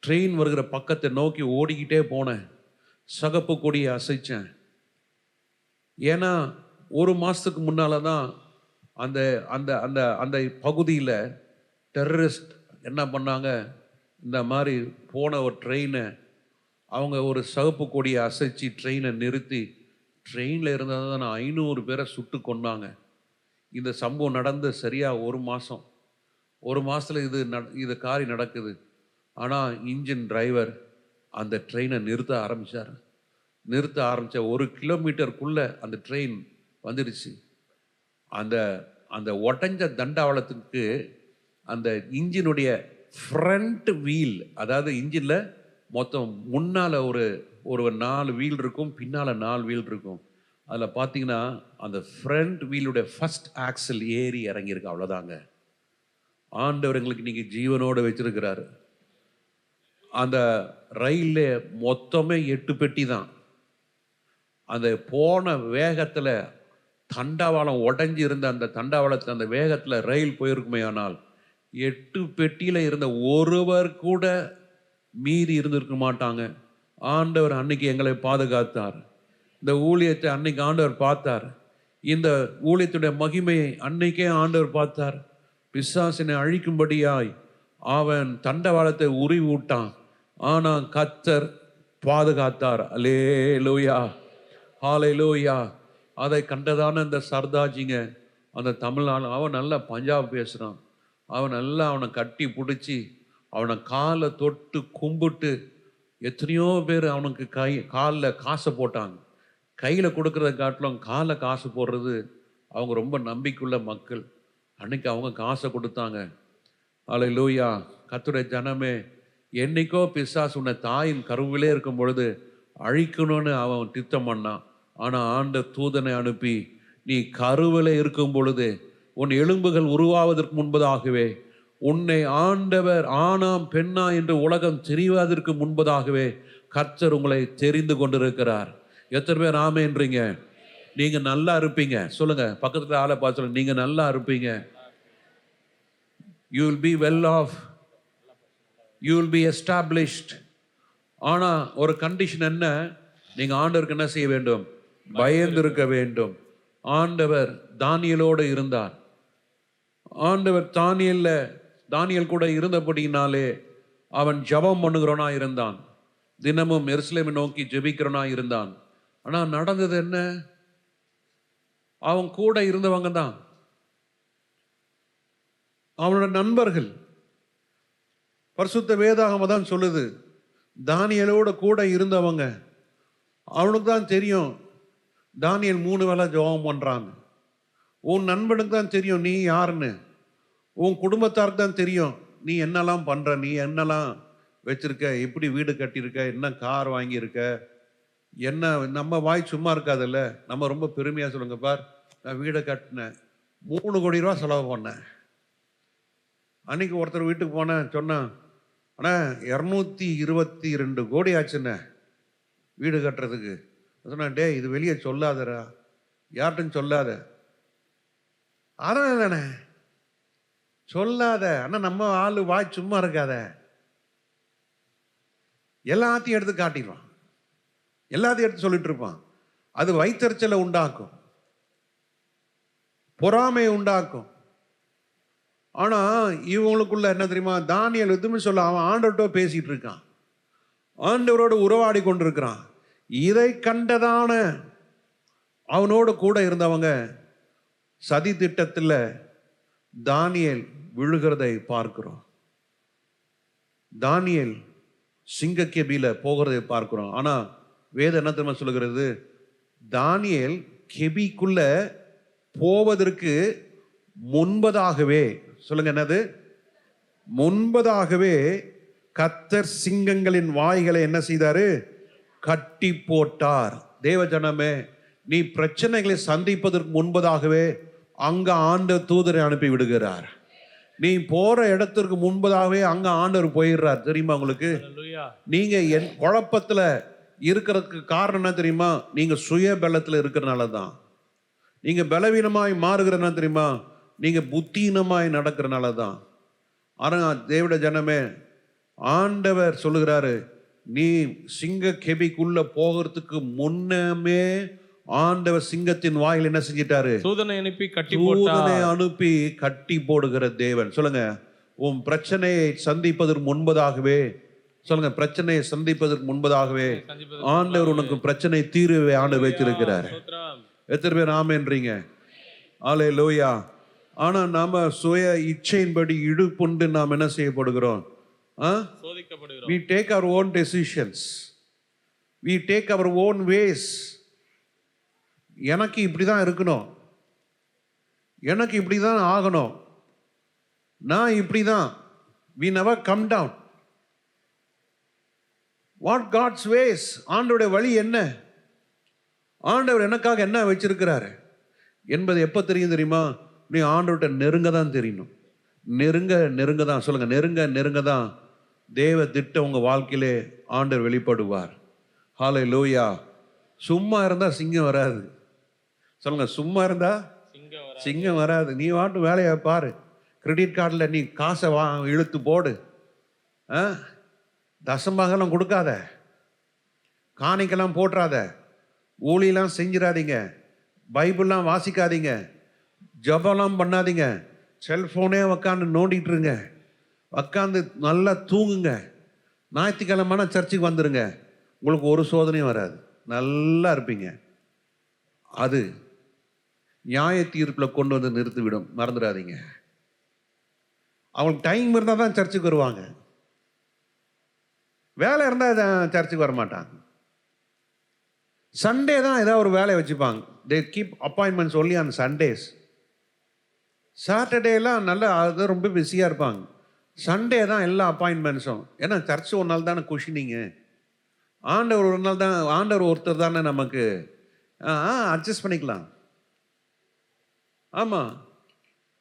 ட்ரெயின் வருகிற பக்கத்தை நோக்கி ஓடிக்கிட்டே போனேன். சகப்பு கொடியை அசைச்சேன். ஏன்னா ஒரு மாதத்துக்கு முன்னால் தான் அந்த அந்த அந்த அந்த பகுதியில் டெரரிஸ்ட் என்ன பண்ணாங்க, இந்த மாதிரி போன ஒரு ட்ரெயினை அவங்க ஒரு சகப்பு கொடியை அசைச்சு ட்ரெயினை நிறுத்தி ட்ரெயினில் இருந்தது தான் 500 பேரை சுட்டு கொன்னாங்க. இந்த சம்பவம் நடந்து சரியாக ஒரு மாதம். ஒரு மாதத்தில் இது காரியம் நடக்குது. ஆனால் இன்ஜின் டிரைவர் அந்த ட்ரெயினை நிறுத்த ஆரம்பித்த 1 கிலோமீட்டருக்குள்ளே அந்த ட்ரெயின் வந்துடுச்சு. அந்த அந்த உடஞ்ச தண்டவாளத்துக்கு அந்த இன்ஜினுடைய ஃப்ரண்ட் வீல், அதாவது இன்ஜினில் மொத்தம் முன்னால் ஒரு 4 வீல் இருக்கும், பின்னால் 4 வீல் இருக்கும். அதில் பார்த்தீங்கன்னா அந்த ஃப்ரண்ட் வீலுடைய ஃபர்ஸ்ட் ஆக்சல் ஏறி இறங்கியிருக்கு. அவ்வளோதாங்க. ஆண்டவர் எங்களுக்கு நீங்கள் ஜீவனோடு வச்சிருக்கிறாரு. அந்த ரயிலில் மொத்தமே 8 பெட்டி தான். அந்த போன வேகத்தில் தண்டவாளம் உடஞ்சி இருந்த அந்த தண்டவாளத்தில் அந்த வேகத்தில் ரயில் போயிருக்குமே, ஆனால் 8 பெட்டியில் இருந்த ஒருவர் கூட மீறி இருந்திருக்க மாட்டாங்க. ஆண்டவர் அன்னைக்கு எங்களை பாதுகாத்தார். இந்த ஊழியத்தை அன்னைக்கு ஆண்டவர் பார்த்தார். இந்த ஊழியத்துடைய மகிமையை அன்னைக்கே ஆண்டவர் பார்த்தார். பிசாசினை அழிக்கும்படியாய் அவன் தண்டவாளத்தை உருவி விட்டான். ஆனால் கர்த்தர் பாதுகாத்தார். அல்லேலூயா, ஹல்லேலூயா. அதை கண்டதான இந்த சர்தாஜிங்க, அந்த தமிழ்நாடு, அவன் நல்லா பஞ்சாப் பேசுகிறான். அவன் நல்லா அவனை கட்டி பிடிச்சி அவனை காலை தொட்டு கும்பிட்டு எத்தனையோ பேர் அவனுக்கு காலில் காசை போட்டாங்க. கையில் கொடுக்குறத காட்டிலும் காலை காசு போடுறது அவங்க ரொம்ப நம்பிக்கையுள்ள மக்கள். அன்னைக்கு அவங்க காசை கொடுத்தாங்க. அல்லேலூயா. கர்த்தருடைய ஜனமே, என்னைக்கோ பிசாசு உன்னை தாயின் கருவிலே இருக்கும் பொழுது அழிக்கணும்னு அவன் திட்டம் பண்ணான். ஆனால் ஆண்ட தூதனை அனுப்பி நீ கருவிலே இருக்கும் பொழுது உன் எலும்புகள் உருவாவதற்கு முன்பதாகவே, உன்னை ஆண்டவர் ஆணாம் பெண்ணா என்று உலகம் தெரிவதற்கு முன்பதாகவே கர்த்தர் உங்களை தெரிந்து கொண்டிருக்கிறார். எத்தனை பேர் ஆமேன்றீங்க? நீங்க நல்லா இருப்பீங்க. சொல்லுங்க, பக்கத்துல ஆளை பார்த்து சொல்லுங்க, நீங்க நல்லா இருப்பீங்க. You will be well off. You will be established. ஆனா ஒரு கண்டிஷன் என்ன? நீங்க ஆண்டவருக்கு என்ன செய்ய வேண்டும்? பயந்து இருக்க வேண்டும். ஆண்டவர் தானியேலோடு இருந்தார். ஆண்டவர் தானியேல் கூட இருந்தபடினாலே அவன் ஜெபம் பண்ணுகிறவனா இருந்தான். தினமும் எருசலேமை நோக்கி ஜெபிக்கிறவனா இருந்தான். ஆனா நடந்தது என்ன? அவன் கூட இருந்தவங்க தான் அவனோட நண்பர்கள். பரிசுத்த வேதாகமம் தான் சொல்லுது, தானியேலோட கூட இருந்தவங்க. அவனுக்கு தான் தெரியும் தானியேல் 3 வேளை ஜெபம் பண்றாங்க. உன் நண்பனுக்கு தான் தெரியும் நீ யாருன்னு. உன் குடும்பத்தாருக்கு தான் தெரியும் நீ என்னெல்லாம் பண்ற, நீ என்னெல்லாம் வச்சிருக்க, எப்படி வீடு கட்டியிருக்க, என்ன கார் வாங்கியிருக்க, என்ன. நம்ம வாய் சும்மா இருக்காதுல்ல. நம்ம ரொம்ப பெருமையா சொல்லுங்க, பார் நான் வீடை கட்டினேன், 3 கோடி ரூபா செலவு பண்ணேன். அன்னைக்கு ஒருத்தர் வீட்டுக்கு போனேன், சொன்னேன், ஆனால் 222 கோடி ஆச்சுண்ணே வீடு கட்டுறதுக்கு. சொன்னேன், டே இது வெளியே சொல்லாதரா, யார்கிட்டும் சொல்லாத. அதான் தானே சொல்லாத. ஆனால் நம்ம ஆளு வாய் சும்மா இருக்காத, எல்லாத்தையும் எடுத்து காட்டிடுவான், எல்லாத்தையும் எடுத்து சொல்லிட்டு இருப்பான். அது வயிற்றச்சலை உண்டாக்கும், பொறாமையை உண்டாக்கும். ஆனா இவங்களுக்குள்ள என்ன தெரியுமா? தானியேல் எதுவுமே சொல்ல, அவன் ஆண்டவர்கிட்ட பேசிட்டு இருக்கான், ஆண்டவரோடு உறவாடி கொண்டிருக்கிறான். இதை கண்டதான அவனோடு கூட இருந்தவங்க சதி திட்டத்தில் தானியேல் விழுகிறதை பார்க்கிறோம். தானியேல் சிங்கக்கெபியில போகிறதை பார்க்கிறோம். ஆனா வேதம் என்ன தெரியுமா சொல்லுகிறது? தானியேல் கெபிக்குள்ள போவதற்கு முன்பதாகவே, சொல்லுங்க என்னது? முன்பதாகவே கர்த்தர் சிங்கங்களின் வாய்களை என்ன செய்தாரு? கட்டி போட்டார். தேவ ஜனமே, நீ பிரச்சனைகளை சந்திப்பதற்கு முன்பதாகவே அங்க ஆண்டவர் தூதரை அனுப்பி விடுகிறார். நீ போற இடத்திற்கு முன்பதாகவே அங்க ஆண்டவர் போயிடுறார். தெரியுமா உங்களுக்கு? நீங்க என் குழப்பத்துல இருக்கிறதுக்கு காரணம் என்ன தெரியுமா? நீங்க சுய பலத்துல இருக்கிறனால தான். நீங்க பலவீனமாய் மாறுகிறனா தெரியுமா? நீங்க புத்தீனமாய் நடக்கிறனால தான். ஆனா தேவட ஜனமே, ஆண்டவர் சொல்லுகிறாரு, நீ சிங்க கெபிக்குள்ள போகிறதுக்கு முன்னமே ஆண்டவர் சிங்கத்தின் வாயில் என்ன செஞ்சிட்டாரு? தூதனை அனுப்பி கட்டி தூதனை அனுப்பி கட்டி போடுகிற தேவன். சொல்லுங்க, உன் பிரச்சனையை சந்திப்பதற்கு முன்பதாகவே, சொல்லுங்க, பிரச்சனையை சந்திப்பதற்கு முன்பதாகவே ஆண்டவர் உனக்கு பிரச்சனை தீர்வை ஆண்டவர் வச்சிருக்கிறார். எத்தனை பேர் ஆமென்றீங்க? அல்லேலூயா. ஆனா நாம சுய இச்சையின்படி இடுப்புண்டு நாம் என்ன செய்யப்படுகிறோம்? சோதிக்கப்படுகிறோம். We take our own decisions. We take our own ways. எனக்கு இப்படி தான் இருக்கணும், எனக்கு இப்படி தான் ஆகணும், நான் இப்படி தான். We never come down. What God's ways? ஆண்டவருடைய வழி என்ன? ஆண்டவர் எனக்காக என்ன வச்சிருக்கிறாரு என்பது எப்போ தெரியும் தெரியுமா? நீ ஆண்டவர்கிட்ட நெருங்க தான் தெரியணும். நெருங்க தான், சொல்லுங்க, நெருங்க தான் தேவ திட்டம் உங்க வாழ்க்கையிலே ஆண்டவர் வெளிப்படுவார். ஹல்லேலூயா. சும்மா இருந்தா சிங்கம் வராது. சொல்லுங்க, சும்மா இருந்தா சிங்கம் வராது. நீ வாட்டு வேலையை பாரு. கிரெடிட் கார்டில் நீ காசை இழுத்து போடு, தசம்பாகலாம் கொடுக்காத, காணிக்கெல்லாம் போட்டுறாத, ஊழியெல்லாம் செஞ்சிடாதீங்க, பைபிள்லாம் வாசிக்காதீங்க, ஜபம்லாம் பண்ணாதீங்க, செல்ஃபோனே உக்காந்து நோண்டிட்டு இருங்க, உக்காந்து நல்லா தூங்குங்க, ஞாயிற்றுக்கிழமைனா சர்ச்சுக்கு வந்துடுங்க, உங்களுக்கு ஒரு சோதனையும் வராது, நல்லா இருப்பீங்க. அது நியாய தீர்ப்பில் கொண்டு வந்து நிறுத்திவிடும், மறந்துடாதீங்க. அவங்களுக்கு டைம் இருந்தால் தான் சர்ச்சுக்கு வருவாங்க, வேலை இருந்தால் சர்ச்சுக்கு வர மாட்டாங்க. சண்டே தான் ஏதாவது ஒரு வேலையை வச்சுப்பாங்க. They keep appointments only on Sundays. சாட்டர்டேலாம் நல்லா அது ரொம்ப பிஸியாக இருப்பாங்க. சண்டே தான் எல்லா அப்பாயின்மெண்ட்ஸும். ஏன்னா சர்ச்சு ஒரு நாள் தானே குஷினிங்க, ஆண்டவர் ஒரு நாள் தான், ஆண்டவர் ஒருத்தர் தானே நமக்கு, அட்ஜஸ்ட் பண்ணிக்கலாம். ஆமாம்,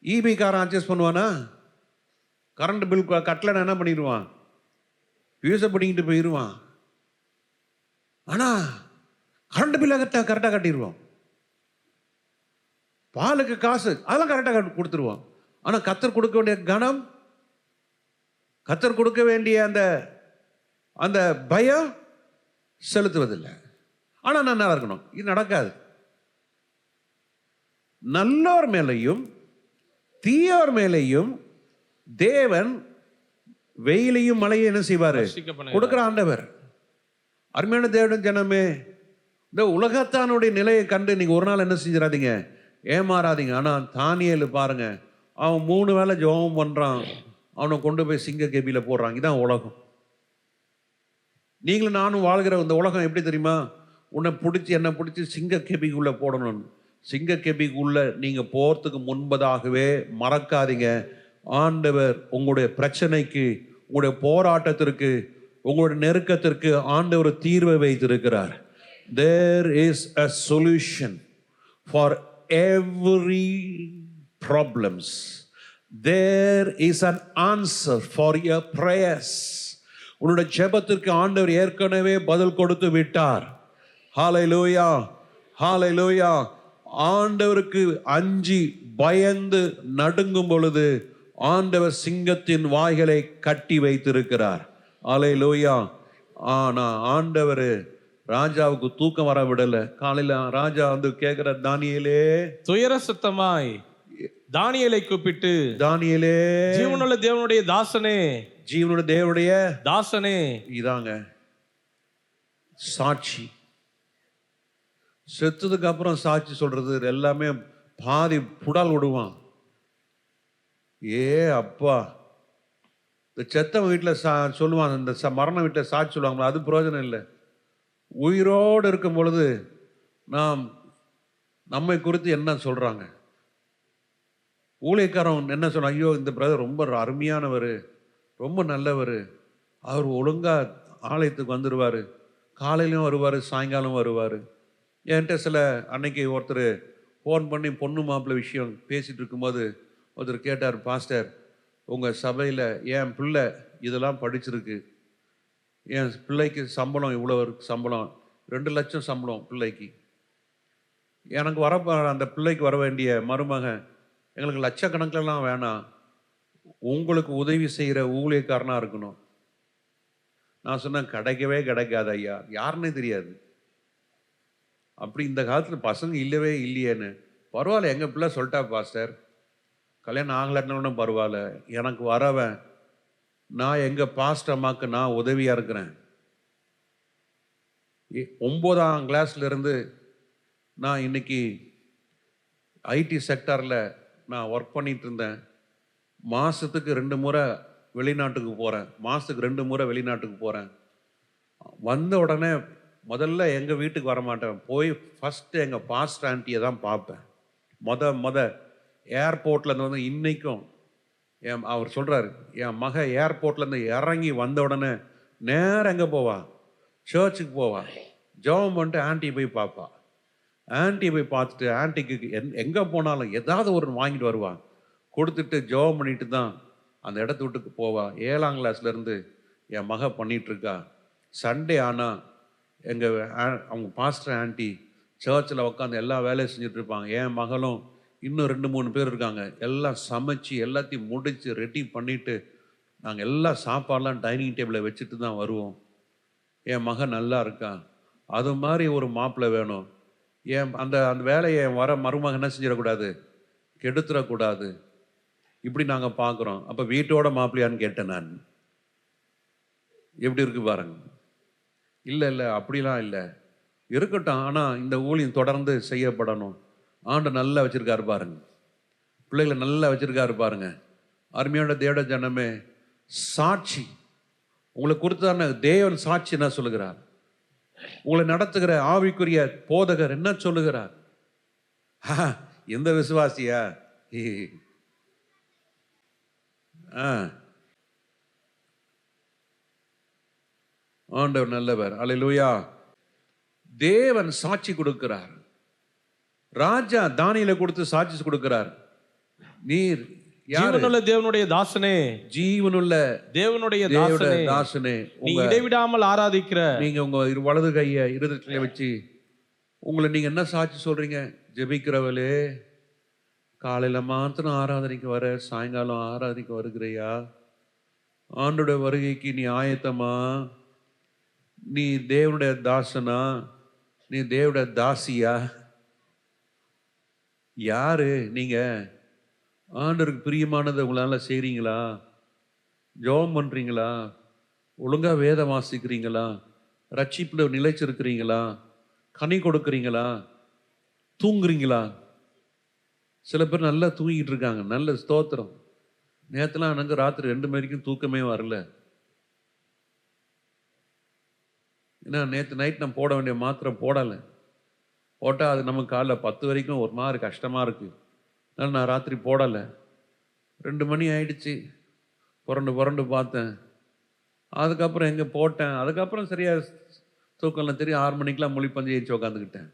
இபிக்காரன் அட்ஜஸ்ட் பண்ணுவானா? கரண்ட் பில் கட்டலன்னு என்ன பண்ணிடுவான்? ஃபியூஸை பிடிங்கிட்டு போயிடுவான். ஆனால் கரண்ட் பில்லை கரெக்டாக கட்டிடுவோம். பாலுக்கு காசு அதெல்லாம் கரெக்டாக கொடுத்துருவோம். ஆனால் கத்தர் கொடுக்க வேண்டிய கணம், கத்தர் கொடுக்க வேண்டிய அந்த அந்த பயம் செலுத்துவதில்லை. ஆனால் நான் நல்லா இருக்கணும், இது நடக்காது. நல்லோர் மேலையும் தீயோர் மேலையும் தேவன் வெயிலையும் மழையும் என்ன செய்வாரு? கொடுக்கிற ஆண்டவர். அருமையான தேவன் ஜனமே, இந்த உலகத்தானுடைய நிலையை கண்டு நீங்க ஒரு நாள் என்ன செஞ்சிடாதீங்க, ஏமாறாதீங்க. ஆனால் தானியேல் பாருங்க, அவன் 3 வேளை ஜெபம் பண்றான், அவனை கொண்டு போய் சிங்க கேபியில போடுறாங்க. இதான் உலகம். நீங்களும் நானும் வாழ்கிற இந்த உலகம் எப்படி தெரியுமா? உன்னை பிடிச்சி என்ன பிடிச்சி சிங்க கேபிக்குள்ள போடணும். சிங்க கேபிக்குள்ள நீங்க போறதுக்கு முன்பதாகவே மறக்காதீங்க, ஆண்டவர் உங்களுடைய பிரச்சனைக்கு, உங்களுடைய போராட்டத்திற்கு, உங்களுடைய நெருக்கத்திற்கு ஆண்டவர் தீர்வை வைத்திருக்கிறார். There is a solution for every problems. There is an answer for your prayers. உன்னுடைய ஜெபத்திற்கு ஆண்டவர் ஏற்கனவே பதில் கொடுத்து விட்டார். ஹல்லேலூயா, ஹல்லேலூயா. ஆண்டவருக்கு அஞ்சி பயந்து நடுங்கும் பொழுது ஆண்டவர் சிங்கத்தின் வாய்களை கட்டி வைத்திருக்கிறார். ஹல்லேலூயா. ஆனா ஆண்டவர் ராஜாவுக்கு தூக்கம் வர விடல. காலையில ராஜா வந்து கேட்கிற, தானியேலே, துயர சத்தமாய் தானியேலை கூப்பிட்டு, தானியேலே, ஜீவனுள்ள தேவனுடைய தாசனே, ஜீவனுடைய தேவனுடைய தாசனே. இதாங்க சாட்சி. செத்ததுக்கு அப்புறம் சாட்சி சொல்றது எல்லாமே பாதி புடால் விடுவான். ஏ அப்பா, இந்த செத்தவன் வீட்டில் சொல்லுவாங்க, இந்த மரண வீட்டில் சாட்சி சொல்லுவாங்களா, அது பிரயோஜனம் இல்லை. உயிரோடு இருக்கும் பொழுது நாம் நம்மை குறித்து என்ன சொல்றாங்க, ஊழியக்காரன் என்ன சொல்றாங்க, ஐயோ இந்த பிரதர் ரொம்ப அருமையானவர், ரொம்ப நல்லவர், அவர் ஒழுங்கா ஆலயத்துக்கு வந்துடுவார், காலையிலும் வருவார், சாயங்காலம் வருவார். என்கிட்ட சில அன்னைக்கு ஒருத்தர் ஃபோன் பண்ணி பொண்ணு மாப்பிள்ளை விஷயம் பேசிகிட்டு இருக்கும்போது ஒருத்தர் கேட்டார், பாஸ்டர் உங்கள் சபையில் என் பிள்ளை இதெல்லாம் படிச்சிருக்கு, என் பிள்ளைக்கு சம்பளம் இவ்வளோ சம்பளம், 2 லட்சம் சம்பளம் பிள்ளைக்கு, எனக்கு அந்த பிள்ளைக்கு வர வேண்டிய மருமகன் எங்களுக்கு லட்சக்கணக்கிலலாம் வேணாம், உங்களுக்கு உதவி செய்கிற ஊழியக்காரனாக இருக்கணும், நான் சொன்னேன், கிடைக்கவே கிடைக்காது ஐயா, யாருன்னே தெரியாது. அப்படி இந்த காலத்தில் பசங்க இல்லவே இல்லையேன்னு. பரவாயில்ல, எங்கள் பிள்ளை சொல்லிட்டா பாஸ்டர், கல்யாணம் ஆகலைன்னு பரவாயில்ல, எனக்கு வரவன் நான் எங்கள் பாஸ்டர் அம்மாவுக்கு நான் உதவியாக இருக்கிறேன். 9ஆம் கிளாஸ்லேருந்து நான் இன்னைக்கு ஐடி செக்டாரில் நான் ஒர்க் பண்ணிட்டு இருந்தேன். மாதத்துக்கு 2 முறை வெளிநாட்டுக்கு போகிறேன், மாதத்துக்கு 2 முறை வெளிநாட்டுக்கு போகிறேன். வந்த உடனே முதல்ல எங்கள் வீட்டுக்கு வரமாட்டேன், போய் ஃபஸ்ட்டு எங்கள் பாஸ்டர் ஆண்டியை தான் பார்ப்பேன். மொத ஏர்போர்ட்லேருந்து வந்து இன்னைக்கும் அவர் சொல்கிறாரு, என் மக ஏர்போர்ட்லேருந்து இறங்கி வந்த உடனே நேரம் எங்கே போவா, சர்ச்சுக்கு போவா, ஜெபம் பண்ணிட்டு ஆண்டியை போய் பார்ப்பா. ஆண்டியை போய் பார்த்துட்டு ஆண்டிக்கு எங்கே போனாலும் ஏதாவது ஒரு வாங்கிட்டு வருவா, கொடுத்துட்டு ஜெபம் பண்ணிட்டு தான் அந்த இடத்த விட்டுக்கு போவா. 7ஆம் கிளாஸ்லேருந்து என் மக பண்ணிகிட்ருக்கா. சண்டே ஆனால் அவங்க பாஸ்டர் ஆண்டி சர்ச்சில் உட்காந்து எல்லா வேலையும் செஞ்சிட்ருப்பாங்க. என் மகளும் இன்னும் 2-3 பேர் இருக்காங்க. எல்லாம் சமைச்சு எல்லாத்தையும் முடித்து ரெடி பண்ணிவிட்டு நாங்கள் எல்லா சாப்பாடெலாம் டைனிங் டேபிளில் வச்சுட்டு தான் வருவோம். என் மகன் நல்லா இருக்கா. அது மாதிரி ஒரு மாப்பிள்ளை வேணும். அந்த வேலையை வர மருமகன் என்ன செஞ்சிடக்கூடாது, கெடுத்துடக்கூடாது. இப்படி நாங்கள் பார்க்குறோம். அப்போ வீட்டோட மாப்பிள்ளையான்னு கேட்டேன் நான். எப்படி இருக்கு பாருங்க. இல்லை அப்படிலாம் இல்லை, இருக்கட்டும், ஆனால் இந்த ஊழியம் தொடர்ந்து செய்யப்படணும். ஆண்டு நல்லா வச்சுருக்காரு பாருங்க, பிள்ளைகளை நல்லா வச்சுருக்காரு பாருங்க. அருமையான தேவ ஜனமே, சாட்சி உங்களை கொடுத்தான தேவன் சாட்சி என்ன சொல்லுகிறார், உங்களை நடத்துகிற ஆவிக்குரிய போதகர் என்ன சொல்லுகிறார். எந்த விசுவாசியா, ஆண்டவர் நல்லவர். அல்லேலூயா. தேவன் சாட்சி கொடுக்கிறார். ராஜா தானியேலை கொடுத்து சாட்சி கொடுக்கிறார். நீர் ஜீவனுள்ள தேவனுடைய தாசனே, ஜீவனுள்ள தேவனுடைய தாசனே, நீ இடைவிடாமல் ஆராதிக்கிற, நீங்க உங்க வலது கையை இருதயத்திலே வச்சு உங்களை நீங்க என்ன சாட்சி சொல்றீங்க, ஜெபிக்கிறவளே, காலையில மாத்திரம் ஆராதனைக்கு வர, சாயங்காலம் ஆராதனைக்கு வருகிறையா, ஆண்டோட வருகைக்கு நீ ஆயத்தமா, நீ தேவனுடைய தாசனா, நீ தேவனுடைய தாசியா, யாரு நீங்க, ஆண்டவருக்கு பிரியமானதை உங்களால செய்றீங்களா, ஜெபம் பண்றீங்களா, ஒழுங்கா வேதம் வாசிக்கிறீங்களா, ரட்சிப்புல நிலைச்சிருக்கிறீங்களா, கனி கொடுக்குறீங்களா, தூங்குறீங்களா? சில பேர் நல்லா தூங்கிட்டு இருக்காங்க, நல்ல ஸ்தோத்திரம். நேற்றுலாம் எனக்கு ராத்திரி 2 மணி வரைக்கும் தூக்கமே வரல. ஏன்னா நேற்று நைட் நான் போட வேண்டிய மாத்திரை போடலை, போட்டால் அது நமக்கு காலைல 10 வரைக்கும் ஒரு மாதிரி கஷ்டமாக இருக்குது. அதனால் நான் ராத்திரி போடலை. 2 மணி ஆயிடுச்சு, புரண்டு பார்த்தேன். அதுக்கப்புறம் எங்கே போட்டேன், அதுக்கப்புறம் சரியாக தூக்கம்லாம் தெரியும். 6 மணிக்கெலாம் முழிப்பஞ்சு ஏச்சு உட்காந்துக்கிட்டேன்.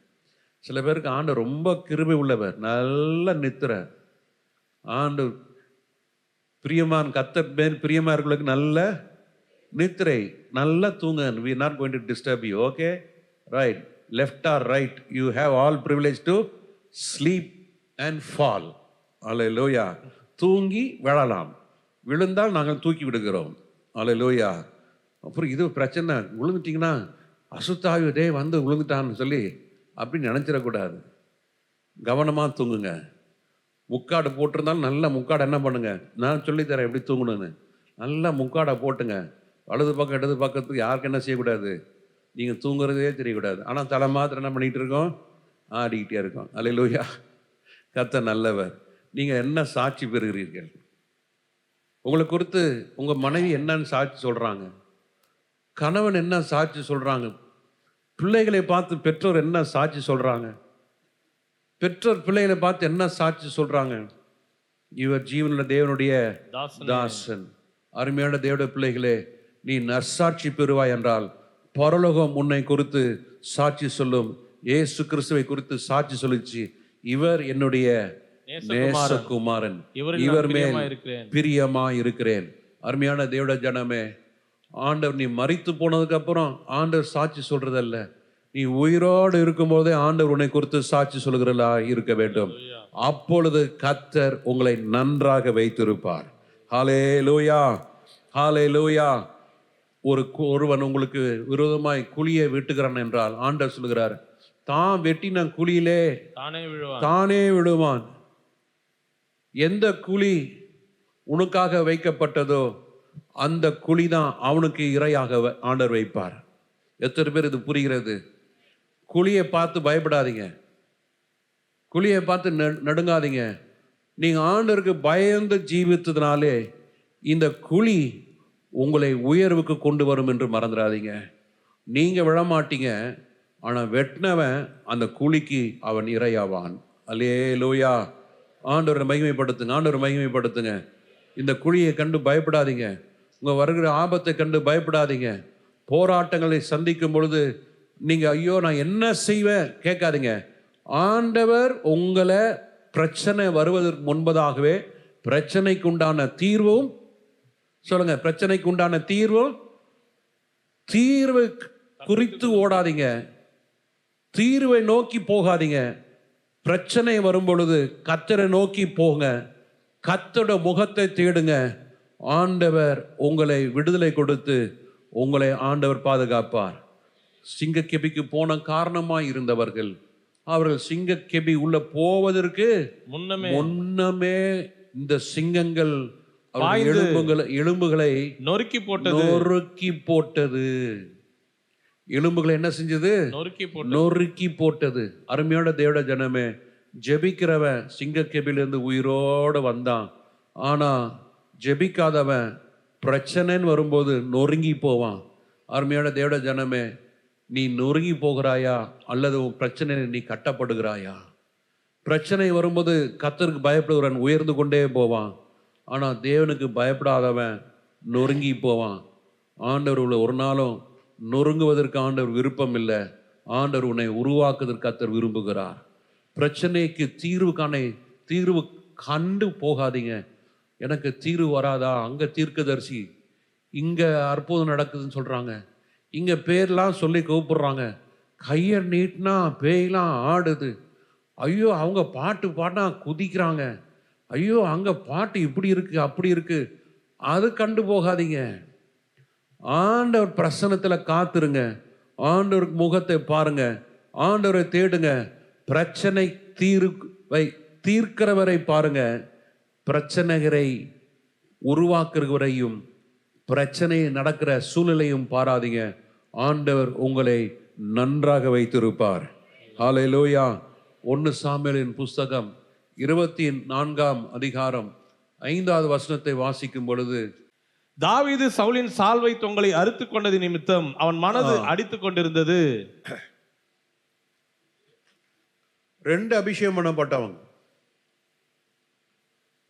சில பேருக்கு ஆண்டு ரொம்ப கிருபை உள்ளவர், நல்ல நித்திர. ஆண்டு பிரியமான கர்த்தர் மேல் பிரியமாக இருக்கிறவங்களுக்கு நல்ல நித்திரை, நல்லா தூங்க. we are not going to disturb you, okay, right, left or right, you have all privilege to sleep and fall. அல்லேலூயா. தூங்கி விழலாம், விழுந்தால் நாங்கள் தூக்கி விடுகிறோம். அல்லேலூயா. அப்புறம் இது பிரச்சனை, விழுந்துட்டிங்கன்னா அசுத்தாவி டே வந்து விழுந்துட்டான்னு சொல்லி அப்படின்னு நினச்சிடக்கூடாது. கவனமாக தூங்குங்க. முக்காடு போட்டிருந்தாலும் நல்ல முக்காடை என்ன பண்ணுங்க, நான் சொல்லித்தரேன் எப்படி தூங்கணும்னு. நல்லா முக்காடை போட்டுங்க. வலது பக்கம் இடது பக்கத்துக்கு யாருக்கு என்ன செய்யக்கூடாது, நீங்கள் தூங்குறதே தெரியக்கூடாது. ஆனால் தலை மாத்திரம் என்ன பண்ணிகிட்டு இருக்கோம், ஆடிக்கிட்டே இருக்கோம். அல்லேலூயா. கர்த்தர் நல்லவர். நீங்கள் என்ன சாட்சி பெறுகிறீர்கள், உங்களை குறித்து உங்கள் மனைவி என்னன்னு சாட்சி சொல்கிறாங்க, கணவன் என்ன சாட்சி சொல்கிறாங்க, பிள்ளைகளை பார்த்து பெற்றோர் என்ன சாட்சி சொல்கிறாங்க, பெற்றோர் பிள்ளைகளை பார்த்து என்ன சாட்சி சொல்கிறாங்க. இவர் ஜீவனுள்ள தேவனுடைய தாசன். அருமையான தேவனுடைய பிள்ளைகளே, நீ நற்சாட்சி பெறுவாய் என்றால் பரலோகம் உன்னை குறித்து சாட்சி சொல்லும். இயேசு கிறிஸ்துவை குறித்து சாட்சி சொல்லிச்சு, இவர் என்னுடைய நேசகுமாரன், இவர் மேல் பிரியமா இருக்கிறேன். அருமையான தேவனுடைய ஜனமே, ஆண்டவர் நீ மரித்து போனதுக்கு அப்புறம் ஆண்டவர் சாட்சி சொல்றதல்ல, நீ உயிரோடு இருக்கும்போதே ஆண்டவர் உன்னை குறித்து சாட்சி சொல்கிறதா இருக்க வேண்டும். அப்பொழுது கர்த்தர் உங்களை நன்றாக வைத்திருப்பார். ஹல்லேலூயா, ஹல்லேலூயா. ஒருவன் உங்களுக்கு விரோதமாய் குழியை வெட்டுகிறான் என்றால் ஆண்டவர் சொல்கிறார், தான் வெட்டின குழியிலே தானே விழுவான். எந்த குழி உனக்காக வைக்கப்பட்டதோ அந்த குழி தான் அவனுக்கு இரையாக ஆண்டவர் வைப்பார். எத்தனை பேர் இது புரிகிறது? குழியை பார்த்து பயப்படாதீங்க, குழியை பார்த்து நடுங்காதீங்க. நீங்க ஆண்டவருக்கு பயந்து ஜீவித்ததுனாலே இந்த குழி உங்களை உயர்வுக்கு கொண்டு வரும் என்று மறந்துடாதீங்க. நீங்க விழமாட்டீங்க, ஆனா வெட்டினவன் அந்த குழிக்கு அவன் இரையாவான். அல்லேலூயா. ஆண்டவரை மகிமைப்படுத்துங்க, ஆண்டவரை மகிமைப்படுத்துங்க. இந்த குழியை கண்டு பயப்படாதீங்க, உங்க வருகிற ஆபத்தை கண்டு பயப்படாதீங்க. போராட்டங்களை சந்திக்கும் பொழுது நீங்க ஐயோ நான் என்ன செய்வேன் கேட்காதீங்க. ஆண்டவர் உங்களை பிரச்சனை வருவதற்கு முன்பதாகவே பிரச்சனைக்கு உண்டான தீர்வும் சொல்லுங்க, பிரச்சனைக்கு உண்டான தீர்வு குறித்து ஓடாதீங்க, தீர்வை நோக்கி போகாதீங்க. பிரச்சனை வரும் பொழுது கர்த்தரை நோக்கி போங்க, கர்த்தரோட முகத்தை தேடுங்க. ஆண்டவர் உங்களை விடுதலை கொடுத்து உங்களை ஆண்டவர் பாதுகாப்பார். சிங்கக்கெபிக்கு போன காரணமாய் இருந்தவர்கள், அவர்கள் சிங்கக்கெபி உள்ள போவதற்கு முன்னமே இந்த சிங்கங்கள் எலும்புகளை நொறுக்கி போட்டது. எலும்புகளை என்ன செஞ்சது? நொறுக்கி போட்டது. அருமையான தேவட ஜனமே, ஜெபிக்கிறவன் சிங்கக்கெபிலிருந்து உயிரோடு வந்தான். ஆனா ஜெபிக்காதவன் பிரச்சனைன்னு வரும்போது நொறுங்கி போவான். அருமையான தேவட ஜனமே, நீ நொறுங்கி போகிறாயா அல்லது உன் பிரச்சனை நீ கட்டப்படுகிறாயா? பிரச்சனை வரும்போது கர்த்தருக்கு பயப்படுகிறவன் உயர்ந்து கொண்டே போவான். ஆனால் தேவனுக்கு பயப்படாதவன் நொறுங்கி போவான். ஆண்டவர் ஒரு நாளும் நொறுங்குவதற்கு ஆண்டவர் விருப்பம் இல்லை. ஆண்டவர் உன்னை உருவாக்குவதற்கு கர்த்தர் விரும்புகிறார். பிரச்சனைக்கு தீர்வு கண்டு போகாதீங்க. எனக்கு தீர்வு வராதா? அங்கே தீர்க்கதரிசி, இங்கே அற்புதம் நடக்குதுன்னு சொல்கிறாங்க, இங்கே பேர்லாம் சொல்லி கூப்பிடுறாங்க, கையை நீட்டினா பேயெல்லாம் ஆடுது, ஐயோ அவங்க பாட்டு பாடினா குதிக்கிறாங்க, ஐயோ அங்கே பாட்டு இப்படி இருக்கு அப்படி இருக்கு. அது கண்டு போகாதீங்க. ஆண்டவர் பிரசன்னத்தில் காத்துருங்க, ஆண்டவருக்கு முகத்தை பாருங்க, ஆண்டவரை தேடுங்க. பிரச்சனை தீர்க்கிறவரை பாருங்க, பிரச்சனைகளை உருவாக்குறவரையும் பிரச்சனை நடக்கிற சூழ்நிலையும் பாராதீங்க. ஆண்டவர் உங்களை நன்றாக வைத்திருப்பார். ஹல்லேலூயா. 1 சாமுவேலின் புஸ்தகம் 24ஆம் அதிகாரம் 5வது வசனத்தை வாசிக்கும் பொழுது, தாவீது சவுலின் சால்வை தொங்கலை அறுத்து கொண்டது நிமித்தம் அவன் மனது அடித்துக் கொண்டிருந்தது. 2 அபிஷேகம் பண்ணப்பட்டவங்க,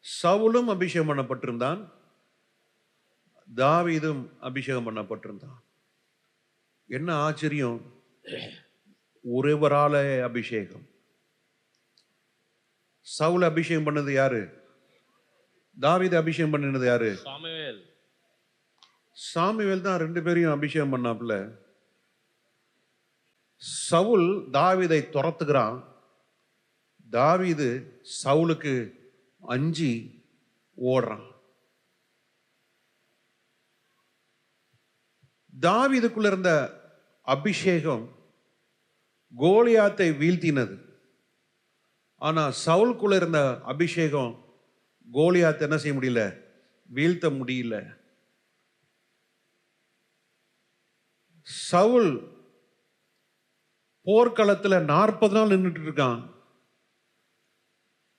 சவுலும் அபிஷேகம் பண்ணப்பட்டிருந்தான், தாவீதும் அபிஷேகம் பண்ணப்பட்டிருந்தான். என்ன ஆச்சரியம், ஒருவரால அபிஷேகம். சவுல் அபிஷேகம் பண்ணது யாரு? தாவீது அபிஷேகம் பண்ணினது யாரு? சாமுவேல் தான் 2 பேரையும் அபிஷேகம் பண்ணாப்புல. சவுல் தாவீதை துரத்துகிறான், தாவீது சவுலுக்கு அஞ்சி ஓடுறான். தாவீதுக்குள்ள இருந்த அபிஷேகம் கோலியாத்தை வீழ்த்தினது. ஆனா சவுலுக்குள்ள இருந்த அபிஷேகம் கோலியாத்தை என்ன செய்ய முடியல? வீழ்த்த முடியல. சவுல் போர்க்களத்துல 40 நாள் நின்றுட்டு இருக்கான்.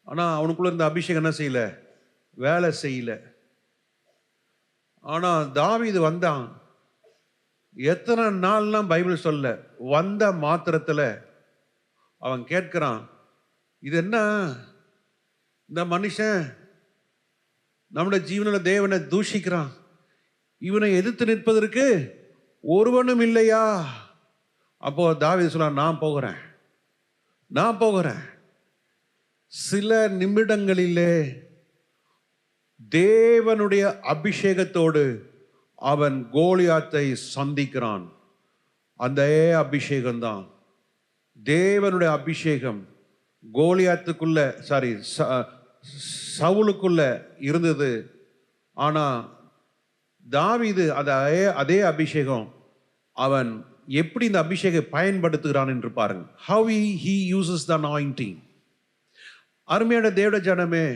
ஆனா அவனுக்குள்ள இருந்த அபிஷேகம் என்ன செய்யல? வேலை செய்யல. ஆனா தாவீது வந்தான். எத்தனை நாள்லாம் பைபிள் சொல்ல, வந்த மாத்திரத்துல அவன் கேட்கிறான், இது என்ன இந்த மனுஷன் நம்முடைய ஜீவனில் தேவனை தூஷிக்கிறான், இவனை எதிர்த்து நிற்பதற்கு ஒருவனும் இல்லையா? அப்போ தாவீது சொல்றான், நான் போகிறேன். சில நிமிடங்களிலே தேவனுடைய அபிஷேகத்தோடு அவன் கோலியாத்தை சந்திக்கிறான். அந்த அபிஷேகம்தான், தேவனுடைய அபிஷேகம் கோலியாத்துக்குள்ள சவுலுக்குள்ள இருந்தது. ஆனா தாவீது அதே அபிஷேகம் அவன் எப்படி இந்த அபிஷேகம் பயன்படுத்துகிறான் என்று பாருங்க. how he uses the anointing. அருமையான தேவ ஜனமே,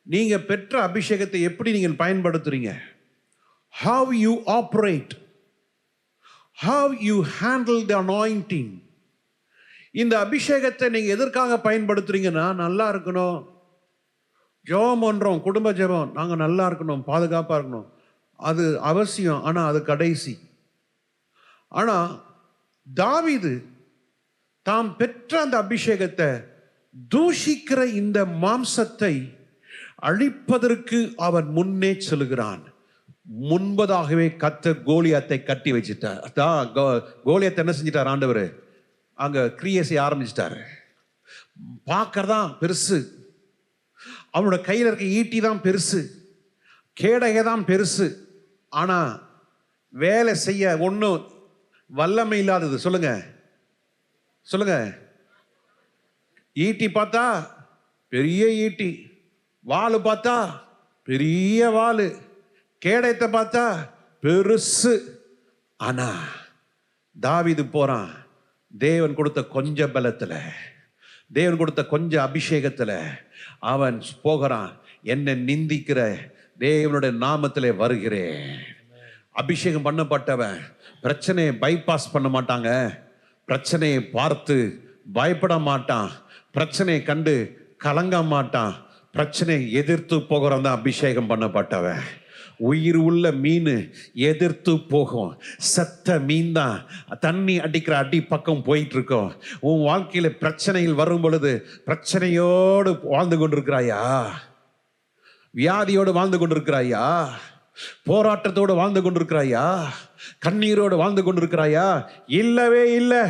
நீங்க பெற்ற அபிஷேகத்தை எப்படி நீங்கள் பயன்படுத்துறீங்க? how you operate, how you handle the anointing. இந்த அபிஷேகத்தை நீங்க எதற்காக பயன்படுத்துறீங்கன்னா, நல்லா இருக்கணும், ஜெபம் பண்றோம், குடும்ப ஜெபம், நாங்க நல்லா இருக்கணும், பாதுகாப்பா இருக்கணும், அது அவசியம். ஆனா அது கடைசி. ஆனா தாவீது தாம் பெற்ற அந்த அபிஷேகத்தை தூஷிக்கிற இந்த மாம்சத்தை அழிப்பதற்கு அவன் முன்னே செல்கிறான். முன்பதாகவே கர்த்தர் கோலியாத்தை கட்டி வச்சிட்டார். கோலியாத்தை என்ன செஞ்சிட்டார் ஆண்டவர்? அங்க கிரியை செய்ய ஆரம்பிச்சிட்டாரு. பார்க்கறதான் பெருசு, அவனோட கையில் இருக்க ஈட்டி தான் பெருசு, கேடகை தான் பெருசு. ஆனா வேலை செய்ய ஒன்றும் வல்லமை இல்லாதது. சொல்லுங்க சொல்லுங்க. ஈட்டி பார்த்தா பெரிய ஈட்டி, வாள் பார்த்தா பெரிய வாள், கேடயத்தை பார்த்தா பெருசு. ஆனா தாவீது போறான் தேவன் கொடுத்த கொஞ்ச பலத்துல, தேவன் கொடுத்த கொஞ்ச அபிஷேகத்துல அவன் போகிறான். என்னை நிந்திக்கிற தேவனுடைய நாமத்திலே வருகிறேன். அபிஷேகம் பண்ணப்பட்டவன் பிரச்சனையை பைபாஸ் பண்ண மாட்டாங்க, பிரச்சனையை பார்த்து பயப்பட மாட்டான், பிரச்சனையை கண்டு கலங்க மாட்டான், பிரச்சனையை எதிர்த்து போகிறவன் தான் அபிஷேகம் பண்ணப்பட்டவன். உயிர் உள்ள மீன் எதிர்த்து போகும், செத்த மீன் தான் தண்ணி அடிக்கிற அடி பக்கம் போயிட்டு இருக்கோம். உன் வாழ்க்கையில பிரச்சனைகள் வரும் பொழுது பிரச்சனையோடு வாழ்ந்து கொண்டிருக்கிறாயா? வியாதியோடு வாழ்ந்து கொண்டிருக்கிறாயா? போராட்டத்தோடு வாழ்ந்து கொண்டிருக்கிறாயா? கண்ணீரோடு வாழ்ந்து கொண்டிருக்கிறாயா? இல்லவே இல்லை.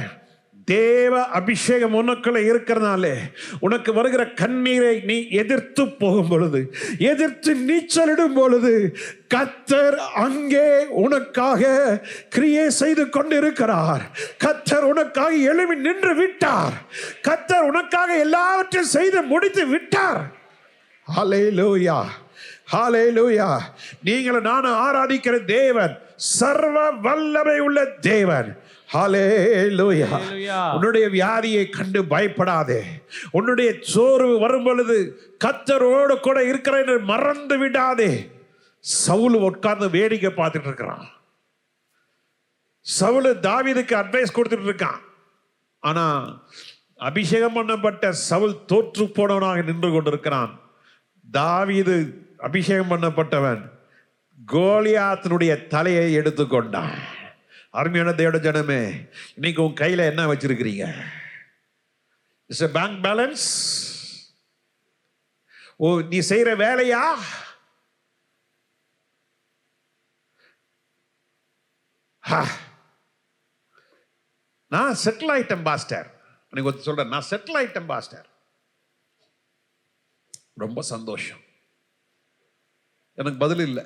தேவ அபிஷேகம் உனக்குள்ள இருக்கிறதுனாலே உனக்கு வருகிற கண்ணீரை நீ எதிர்த்து போகும் பொழுது, எதிர்த்து நீச்சலிடும் பொழுது, கர்த்தர் அங்கே உனக்காக கிரியை செய்து கொண்டிருக்கிறார். கர்த்தர் உனக்காக எழுப்பி நின்று விட்டார். கர்த்தர் உனக்காக எல்லாவற்றையும் செய்து முடித்து விட்டார். ஹல்லேலூயா, ஹல்லேலூயா. நீங்கள் நான் ஆராதிக்கிற தேவன் சர்வ வல்லமை உள்ள தேவன். ஹல்லேலூயா. உன்னுடைய வியாதியை கண்டு பயப்படாதே. உன்னுடைய சோர்வு வரும் பொழுது கர்த்தரோடு கூட இருக்கிறேன் மறந்து விடாதே. சவுல் உட்கார்ந்து வேடிக்கை பார்த்துட்டு இருக்கிறான். சவுல் தாவீதுக்கு அட்வைஸ் கொடுத்துட்டு இருக்கான். ஆனா அபிஷேகம் பண்ணப்பட்ட சவுல் தோற்று போனவனாக நின்று கொண்டிருக்கிறான். தாவீது அபிஷேகம் பண்ணப்பட்டவன் கோலியாத்தினுடைய தலையை எடுத்துக்கொண்டான். அருமையான தேவ ஜனமே, இன்னைக்கு உன் கையில என்ன வச்சிருக்கிறீங்க? It's a bank balance. ஓ, நீ செய்யற வேலையா? நான் செட்டில் ஆயிட்டேன் பாஸ்டர். எனக்கு சொல்றேன், நான் செட்டில் ஆயிட்டேன் பாஸ்டர். ரொம்ப சந்தோஷம். எனக்கு பதில் இல்லை.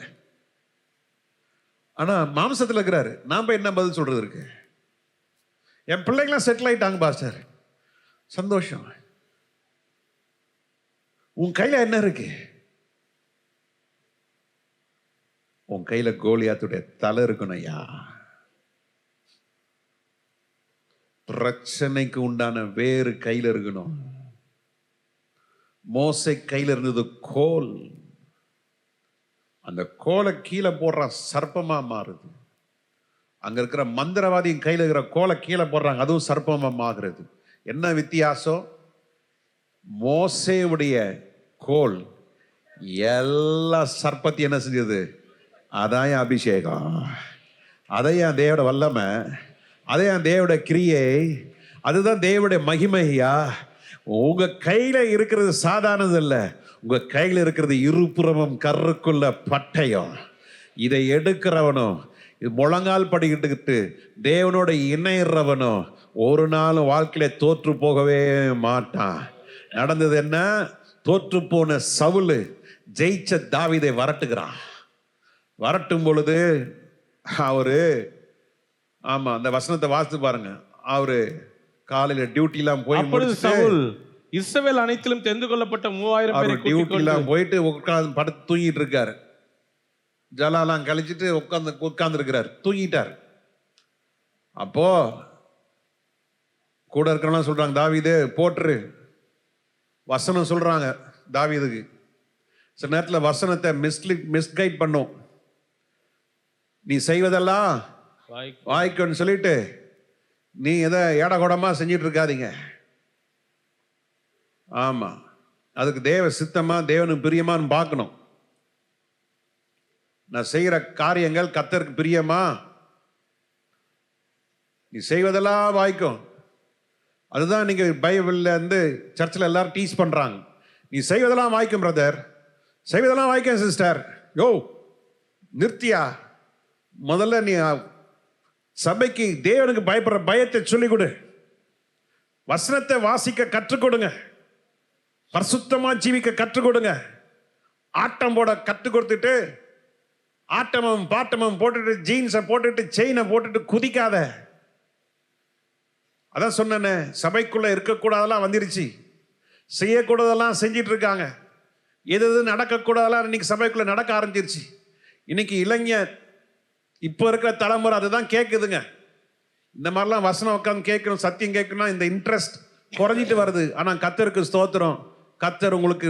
ஆனா மாம்சத்தில் இருக்கிறாரு, நாம என்ன பதில் சொல்றது இருக்கு? என் பிள்ளைங்களாம் செட்டில் ஆயிட்டாங்க பாஸ்டர், சந்தோஷம். உன் கையில என்ன இருக்கு? உன் கையில கோலியாத்துடைய தலை இருக்கணும் ஐயா. பிரச்சனைக்கு உண்டான வேறு கையில இருக்கணும். மோசே கையில இருந்தது கோல். அந்த கோலை கீழே போடுற சர்ப்பமா மாறுது. அங்க இருக்கிற மந்திரவாதியின் கையில் இருக்கிற கோலை கீழே போடுறாங்க, அதுவும் சர்ப்பமா மாறுது. என்ன வித்தியாசம்? மோசேவுடைய கோல் எல்லா சர்ப்பத்தையும் என்ன செஞ்சது? அதான் என் அபிஷேகம், அதையும் தேவோட வல்லமை, அதையும் தேவோட கிரியை, அதுதான் தேவோட மகிமையா. உங்க கையில இருக்கிறது சாதாரணது இல்லை. உங்க கையில் இருக்கிறது இருபுறமும் கருக்குள்ள பட்டயம். இதை எடுக்கிறவனும் இது முழங்கால் படிக்கிட்டு தேவனோட இணையறவனும் ஒரு நாள் வாழ்க்கையில தோற்று போகவே மாட்டான். நடந்தது என்ன? தோற்று போன சவுல் ஜெயிச்ச தாவீதை வரட்டுகிறான். வரட்டும் பொழுது அவரு, ஆமா அந்த வசனத்தை வாசித்து பாருங்க, அவரு காலையில டியூட்டி எல்லாம் போய் சவுல் இஸ்ரவேல் அனைத்திலும் தெரிந்து கொள்ளப்பட்ட 3000 பேரை டியூட்டி எல்லாம் போயிட்டு உட்கார்ந்து படுத்து தூங்கிட்டு இருக்காரு. ஜலாலாம் கழிச்சிட்டு உட்கார்ந்துருக்கிறார், தூங்கிட்டார். அப்போ கூட இருக்கிறவங்க சொல்றாங்க, தாவீது போட்டுரு. வசனம் சொல்றாங்க தாவீதுக்கு. சில நேரத்தில் வசனத்தை மிஸ்கைட் பண்ணும். நீ செய்வதெல்லாம் வாய்க்குன்னு சொல்லிட்டு நீ எதை ஏடகோடமா செஞ்சிட்டு இருக்காதீங்க. ஆமா, அதுக்கு தேவ சித்தமா தேவனுக்கு பிரியமான்னு பார்க்கணும். நான் செய்யற காரியங்கள் கர்த்தருக்கு பிரியமா? நீ செய்வதெல்லாம் வாய்க்கும். அதுதான் நீங்க பைபிள்ல இருந்து சர்ச்சில் எல்லாரும் டீச் பண்றாங்க. நீ செய்வதெல்லாம் வாய்க்கும் பிரதர், செய்வதெல்லாம் வாய்க்கும் சிஸ்டர். யோ நிறுத்தியா, முதல்ல நீ சபைக்கு தேவனுக்கு பயப்படுற பயத்தை சொல்லிக் கொடு. வசனத்தை வாசிக்க கற்றுக் கொடுங்க. பரிசுத்தமா ஜீவிக்க கற்றுக் கொடுங்க. ஆட்டம் போட கற்றுக் கொடுத்துட்டு ஆட்டமும் பாட்டமும் போட்டுட்டு ஜீன்ஸை போட்டுட்டு செயினை போட்டுட்டு குதிக்காத. அதான் சொன்னேன்னு, சபைக்குள்ள இருக்கக்கூடாதெல்லாம் வந்துருச்சு, செய்யக்கூடாதெல்லாம் செஞ்சிட்டு இருக்காங்க. எது எது நடக்கக்கூடாதெல்லாம் இன்னைக்கு சபைக்குள்ள நடக்க ஆரம்பிச்சிருச்சு. இன்னைக்கு இளைஞர் இப்போ இருக்கிற தலைமுறை அதுதான் கேட்குதுங்க. இந்த மாதிரிலாம் வசனம் உட்காந்து கேட்கணும், சத்தியம் கேட்கணும், இந்த இன்ட்ரெஸ்ட் குறைஞ்சிட்டு வருது. ஆனால் கர்த்தருக்கு ஸ்தோத்திரம், கர்த்தர் உங்களுக்கு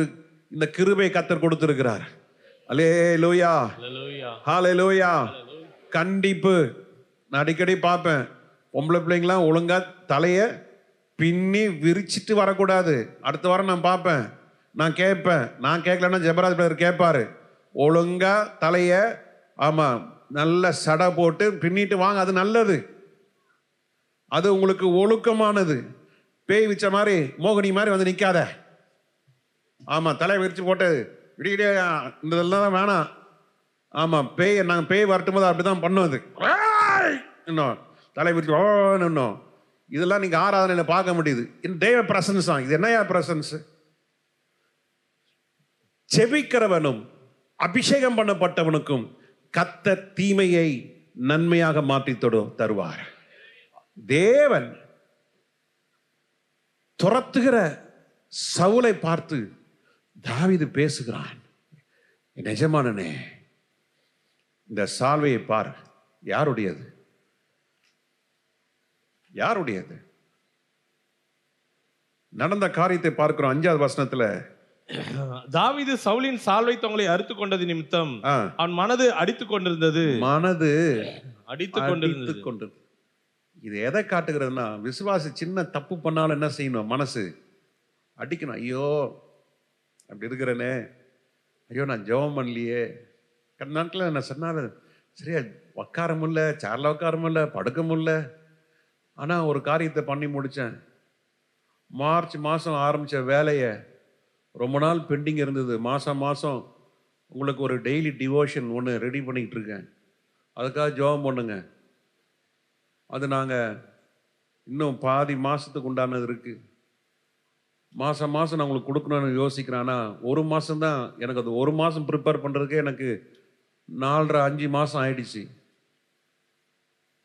இந்த கிருபை கர்த்தர் கொடுத்திருக்கிறார். அல்லேலூயா, ஹல்லேலூயா. கண்டிப்பு. நான் அடிக்கடி பார்ப்பேன், பொம்பளை பிள்ளைங்களாம் ஒழுங்கா தலைய பின்னி விரிச்சிட்டு வரக்கூடாது. அடுத்த வாரம் நான் பார்ப்பேன், நான் கேட்பேன். நான் கேட்கலன்னா ஜெபராஜ் பிரதர் கேட்பாரு. ஒழுங்கா தலைய ஆமா நல்ல சடை போட்டு பின்னிட்டு வாங்க, அது நல்லது, அது உங்களுக்கு ஒழுக்கமானது. பேய் வச்ச மாதிரி மோகினி மாதிரி வந்து நிற்காத. ஆமா, தலையை விரிச்சு போட்டு விடிய இந்த இதெல்லாம் தான் வேணாம். ஆமா, நாங்கள் பேய் வரட்டும் போது அப்படிதான் பண்ணும். அது இன்னும் தலை விரிச்சு இன்னும் இதெல்லாம் நீங்க ஆராதனையில பார்க்க முடியுது. இந்த தேவ பிரசன்ஸ் தான். இது என்னையா பிரசன்ஸ்? செபிக்கிறவனும் அபிஷேகம் பண்ணப்பட்டவனுக்கும் கர்த்தர் தீமையை நன்மையாக மாற்றி தருவார். தேவன் துரத்துகிற சவுலை பார்த்து தாவீது பேசுகிறான், எஜமானனே இந்த சால்வையை பார், யாருடையது? யாருடையது? நடந்த காரியத்தை பார்க்கிறோம் 5வது வசனத்துல. தாவீது சவுலின் சால்வை தொங்கலை அறுத்துக் கொண்டது நிமித்தம் அவன் மனது அடித்துக் கொண்டிருந்தது. மனது அடித்துக் கொண்டிருந்தது. இது எதை காட்டுகிறதுனா, விசுவாசி சின்ன தப்பு பண்ணாலும் என்ன செய்யணும்? மனசு அடிக்கணும். ஐயோ அப்படி இருக்கிறேனே, ஐயோ நான் ஜெபம் பண்ணலையே. நாட்கள் என்ன சொன்னாலும் சரியா உட்கார முடியல, சேர்ல உட்கார முடியல, படுக்க முடியல. ஆனால் ஒரு காரியத்தை பண்ணி முடித்தேன். மார்ச் மாதம் ஆரம்பித்த வேலையை ரொம்ப நாள் பெண்டிங் இருந்தது. மாதம் மாதம் உங்களுக்கு ஒரு டெய்லி டிவோஷன் ஒன்று ரெடி பண்ணிக்கிட்டு இருக்கேன். அதுக்காக ஜெபம் பண்ணுங்க. அது நாங்கள் இன்னும் பாதி மாதத்துக்கு உண்டானது இருக்குது. மாதம் மாதம் நான் உங்களுக்கு கொடுக்கணும்னு யோசிக்கிறேன். ஆனால் ஒரு மாதம்தான் எனக்கு, அது ஒரு மாதம் ப்ரிப்பேர் பண்ணுறதுக்கே எனக்கு 4.5 மாதம் ஆயிடுச்சு.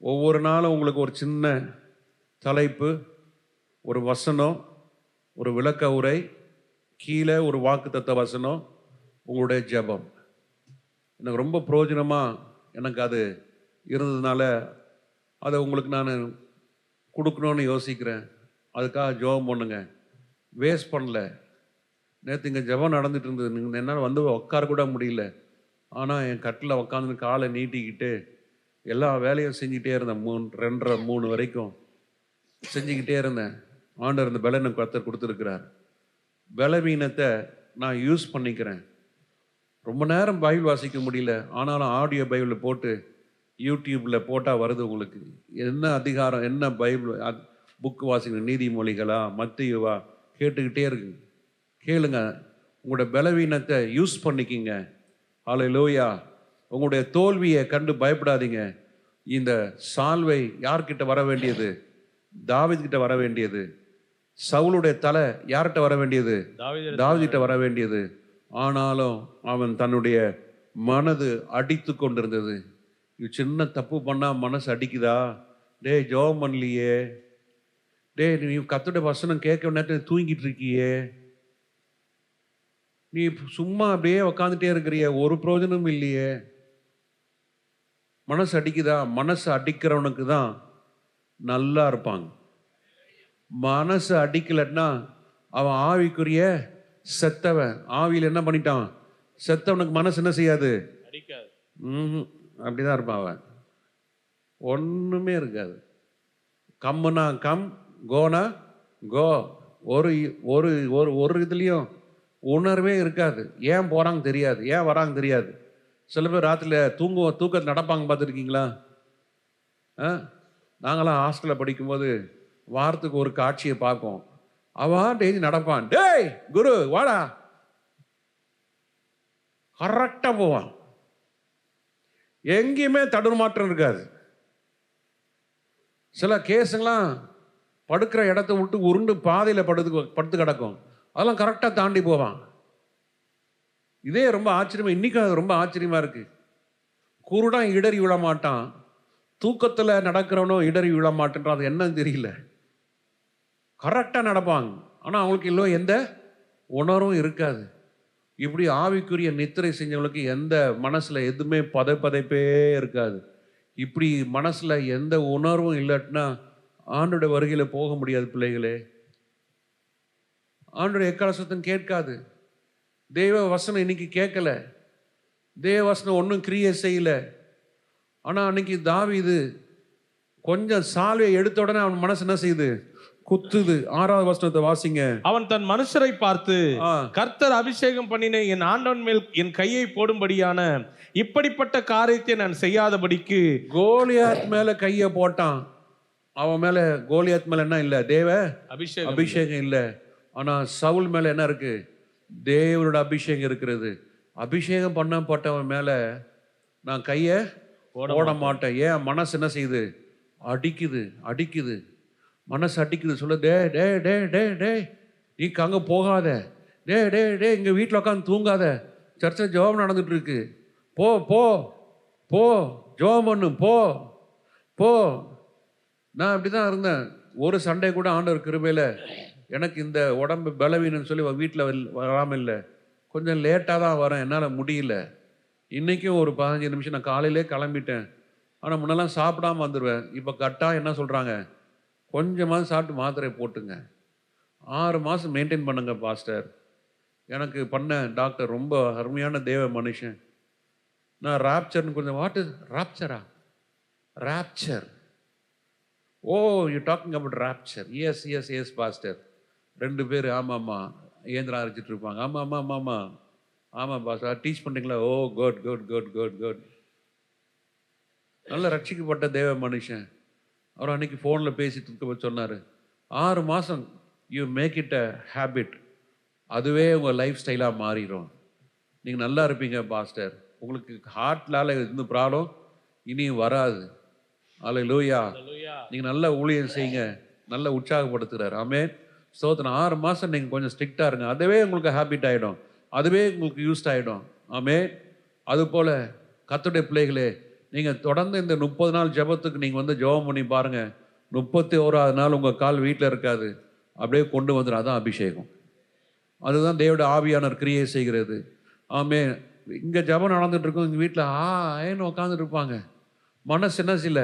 ஒவ்வொரு நாளும் உங்களுக்கு ஒரு சின்ன தலைப்பு, ஒரு வசனம், ஒரு விளக்க உரை, கீழே ஒரு வாக்குத்தத்த வசனம், உங்களுடைய ஜெபம். எனக்கு ரொம்ப பிரயோஜனமாக எனக்கு அது இருந்ததுனால அதை உங்களுக்கு நான் கொடுக்கணும்னு யோசிக்கிறேன். அதுக்காக ஜெபம் பண்ணுங்க, வேஸ்ட் பண்ணல. நேற்று இங்கே ஜெபம் நடந்துட்டு இருந்தது, என்னால் வந்து உட்கார கூட முடியல. ஆனால் என் கட்டில் உட்காந்து காலை நீட்டிக்கிட்டு எல்லா வேலையும் செஞ்சுக்கிட்டே இருந்தேன். 2:30 3 வரைக்கும் செஞ்சுக்கிட்டே இருந்தேன். ஆண்டவர் இந்த பலனை கர்த்தர் கொடுத்துருக்கிறார். பலவீனத்தை நான் யூஸ் பண்ணிக்கிறேன். ரொம்ப நேரம் பைபிள் வாசிக்க முடியல, ஆனாலும் ஆடியோ பைபிளில் போட்டு யூடியூப்பில் போட்டால் வருது. உங்களுக்கு என்ன அதிகாரம், என்ன பைபிள் புக்கு வாசிக்கணும், நீதிமொழிகளா மத்தேயுவா, கேட்டுக்கிட்டே இருக்குங்க. கேளுங்க, உங்களோட பலவீனத்தை யூஸ் பண்ணிக்கிங்க. ஹல்லேலூயா. உங்களுடைய தோல்வியை கண்டு பயப்படாதீங்க. இந்த சால்வை யார்கிட்ட வர வேண்டியது? தாவீதுகிட்ட வர வேண்டியது. சவுலுடைய தலை யார்கிட்ட வர வேண்டியது? தாவீதுகிட்ட வர வேண்டியது. ஆனாலும் அவன் தன்னுடைய மனது அடித்து கொண்டிருந்தது. சின்ன தப்பு பண்ணா மனசு அடிக்குதா? டேய் ஜெபம் பண்ணலையே, டேய் நீ கர்த்தருடைய வசனம் கேட்க நேரத்தில் தூங்கிட்டு இருக்கியே, நீ சும்மா அப்படியே உக்காந்துட்டே இருக்கிறிய, ஒரு பிரயோஜனமும் இல்லையே. மனசு அடிக்குதா? மனசு அடிக்கிறவனுக்கு தான் நல்லா இருப்பாங்க. மனசு அடிக்கலன்னா அவன் ஆவிக்குரிய செத்தவன். ஆவியில் என்ன பண்ணிட்டான்? செத்தவனுக்கு மனசு என்ன செய்யாது? அடிக்காது. அப்படிதான் இருப்பான் அவன். ஒண்ணுமே இருக்காது. கம்முனா கம், கோனா கோ. ஒரு ஒரு ஒரு ஒரு இதுலேயும் உணர்வே இருக்காது. ஏன் போகிறாங்க தெரியாது, ஏன் வராங்க தெரியாது. சில பேர் ராத்திரியில் தூக்கத்தில் நடப்பாங்க, பார்த்துருக்கீங்களா? நாங்களாம் ஹாஸ்டலில் படிக்கும்போது வாரத்துக்கு ஒரு காட்சியை பார்ப்போம். அவன் டெய்லி நடப்பான். டேய் குரு வாடா, கரெக்டாக போவான். எங்கேயுமே தடுமாற்றம் இருக்காது. சில கேஸுங்களாம் படுக்கிற இடத்த விட்டு உருண்டு பாதையில் படுத்து கிடக்கும். அதெல்லாம் கரெக்டாக தாண்டி போவான். இதே ரொம்ப ஆச்சரியமா, இன்னைக்கு அது ரொம்ப ஆச்சரியமா இருக்கு. குருடன் இடறி விழ மாட்டான், தூக்கத்தில் நடக்கிறவனும் இடறி விழ மாட்டேன்றான். அது என்னன்னு தெரியல. கரெக்டாக நடப்பாங்க, ஆனால் அவங்களுக்கு இல்லை எந்த உணர்வும் இருக்காது. இப்படி ஆவிக்குரிய நித்திரை செஞ்சவங்களுக்கு எந்த மனசில் எதுவுமே பதைப்பே இருக்காது. இப்படி மனசில் எந்த உணர்வும் இல்லாட்டினா ஆண்டோட வருகையில் போக முடியாது பிள்ளைகளே. ஆண்டோட எக்கால சத்தம் கேட்காது. தேவ வசனம் இன்னைக்கு கேட்கல. தேவ வசனம் ஒன்றும் கிரியை செய்யல. ஆனால் அன்னைக்கு தாவீது கொஞ்சம் சால்வையை எடுத்த உடனே அவன் மனசு என்ன செய்யுது? குத்துது. 6வது வசனத்தை வாசிங்க. அவன் தன் மனுஷரை பார்த்து, கர்த்தர் அபிஷேகம் பண்ணின என் ஆண்டவன் மேல் என் கையை போடும்படியான இப்படிப்பட்ட காரியத்தை நான் செய்யாதபடிக்கு. கோலியாத் மேல கையை போட்டான். அவன் மேல, கோலியாத் மேல என்ன இல்லை? தேவ அபிஷேகம் இல்லை. ஆனா சவுல் மேல என்ன இருக்கு? தேவனோட அபிஷேகம் இருக்கிறது. அபிஷேகம் பண்ணப்பட்டவன் மேல நான் கையை போட மாட்டேன். ஏன்? மனசு என்ன செய்யுது? அடிக்குது. மனசு அடிக்குது. சொல்ல, டே டே டே டே டே நீ அங்கே போகாத, டே டே டே இங்கே வீட்டில் உட்காந்து தூங்காத, சர்ச்சில் ஜெபம் நடந்துட்டு இருக்கு, போ போ போ ஜெபம் பண்ணு, போ போ. நான் அப்படி தான் இருந்தேன். ஒரு சண்டே கூட ஆண்டவர் கிருபையில் எனக்கு இந்த உடம்பு பலவீனன்னு சொல்லி வீட்டில் வராமல் இல்லை. கொஞ்சம் லேட்டாக தான் வரேன், என்னால் முடியல. இன்றைக்கும் ஒரு 15 நிமிஷம் நான் காலையிலே கிளம்பிட்டேன். ஆனால் முன்னெல்லாம் சாப்பிடாமல் வந்துடுவேன். இப்போ கரெக்டாக என்ன சொல்கிறாங்க? கொஞ்சமாக சாப்பிட்டு மாத்திரை போட்டுங்க, 6 மாதம் மெயின்டைன் பண்ணுங்க பாஸ்டர். எனக்கு பண்ண டாக்டர் ரொம்ப அருமையான தேவ மனுஷன். நான் ராப்சர்னு கொஞ்சம், வாட் இஸ் ராப்சரா? Rapture, oh you talking about rapture? Yes yes yes pastor. 2 பேர் ஆமாம்மா ஏந்திரம் அரைச்சிட்டு இருப்பாங்க. ஆமாம் பாஸ்டர் டீச் பண்ணுறீங்களா? Oh good good good good good. நல்ல ரட்சிக்கப்பட்ட தேவ மனுஷன். அவர் அன்னைக்கு ஃபோனில் பேசிட்டு சொன்னார், 6 மாதம் you make it a habit, அதுவே உங்கள் லைஃப் ஸ்டைலாக மாறிடும். நீங்கள் நல்லா இருப்பீங்க பாஸ்டர். உங்களுக்கு ஹார்ட்லால் எந்த ப்ராப்ளம் இனியும் வராது. அல்லேலூயா. நீங்கள் நல்ல ஊழியம் செய்யுங்க, நல்ல உற்சாகப்படுத்துகிறார். ஆமென். ஸ்தோத்திரம். 6 மாதம் நீங்கள் கொஞ்சம் ஸ்ட்ரிக்டாக இருங்க, அதுவே உங்களுக்கு ஹேபிட் ஆகிடும், அதுவே உங்களுக்கு யூஸ்ட் ஆகிடும். ஆமென். அதுபோல் கர்த்தருடைய பிள்ளைகளே, நீங்கள் தொடர்ந்து இந்த 30 நாள் ஜெபத்துக்கு நீங்கள் வந்து ஜெபம் பண்ணி பாருங்கள். 31வது நாள் உங்கள் கால் வீட்டில் இருக்காது, அப்படியே கொண்டு வந்துடும். அதான் அபிஷேகம். அதுதான் தேவனுடைய ஆவியானவர் கிரியை செய்கிறது. ஆமே. இங்கே ஜெபம் நடந்துட்டு இருக்கும், இங்கே வீட்டில் ஏன்னு உட்காந்துட்டு இருப்பாங்க. மனசு என்ன செய்யல?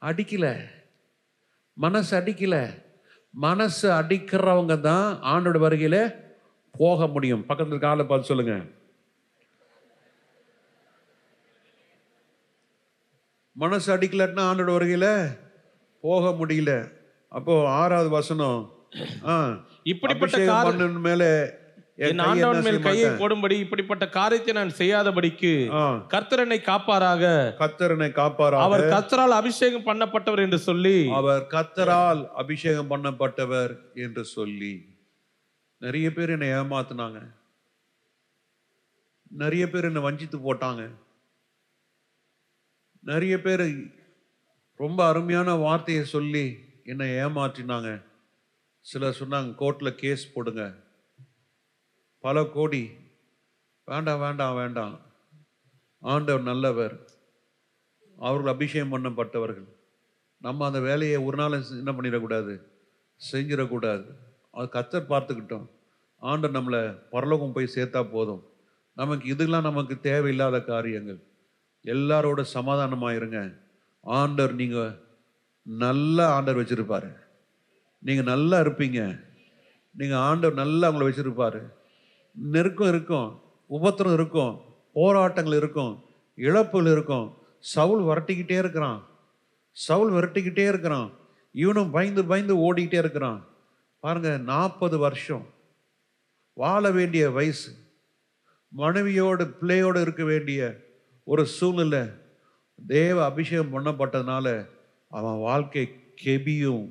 அடிக்கல. மனசு அடிக்கிறவங்க தான் ஆண்டோட வருகையில் போக முடியும். பக்கத்தில் காலை பார்த்து சொல்லுங்க, மனசு அடிக்கலன்னா ஆண்டோட வருகையில் போக முடியல. அப்போ 6வது வசனம், இப்படிப்பட்ட மேலே என் ஆண்டவன் மேல் கையை போடும்படி இப்படிப்பட்ட காரியத்தை நான் செய்யாதபடிக்கு கர்த்தர் என்னை காப்பாராக. அவர் கர்த்தரால் அபிஷேகம் பண்ணப்பட்டவர் என்று சொல்லி. நிறைய பேர் என்னை ஏமாத்துனாங்க, நிறைய பேர் என்னை வஞ்சித்து போட்டாங்க, நிறைய பேர் ரொம்ப அருமையான வார்த்தையை சொல்லி என்னை ஏமாற்றினாங்க. சிலர் சொன்னாங்க கோர்ட்டில் கேஸ் போடுங்க, பல கோடி. வேண்டாம். ஆண்டவர் நல்லவர், அவர்கள் அபிஷேகம் பண்ணப்பட்டவர்கள். நம்ம அந்த வேலையை ஒரு நாள் என்ன பண்ணிடக்கூடாது, செஞ்சிடக்கூடாது. அது கர்த்தர் பார்த்துக்கிட்டோம். ஆண்டவர் நம்மளை பரலோகம் போய் சேர்த்தா போதும். நமக்கு இதெல்லாம் நமக்கு தேவையில்லாத காரியங்கள். எல்லாரோட சமாதானமாயிருங்க. ஆண்டவர் நல்ல ஆண்டவர் வச்சிருப்பாரு. நீங்க நல்லா இருப்பீங்க. நீங்க ஆண்டவர் நல்லா உங்களை வச்சிருப்பாரு. நெருக்கம் இருக்கும், உபத்திரம் இருக்கும், போராட்டங்கள் இருக்கும், இழப்புகள் இருக்கும். சவுல் விரட்டிக்கிட்டே இருக்கிறான். இவனும் பயந்து பயந்து ஓடிக்கிட்டே இருக்கிறான். பாருங்க, 40 வருஷம் வாழ வேண்டிய வயசு, மனைவியோடு பிள்ளையோடு இருக்க வேண்டிய ஒரு சூழ்நிலை. தேவ அபிஷேகம் பண்ணப்பட்டதுனால அவன் வாழ்க்கை கெபியும்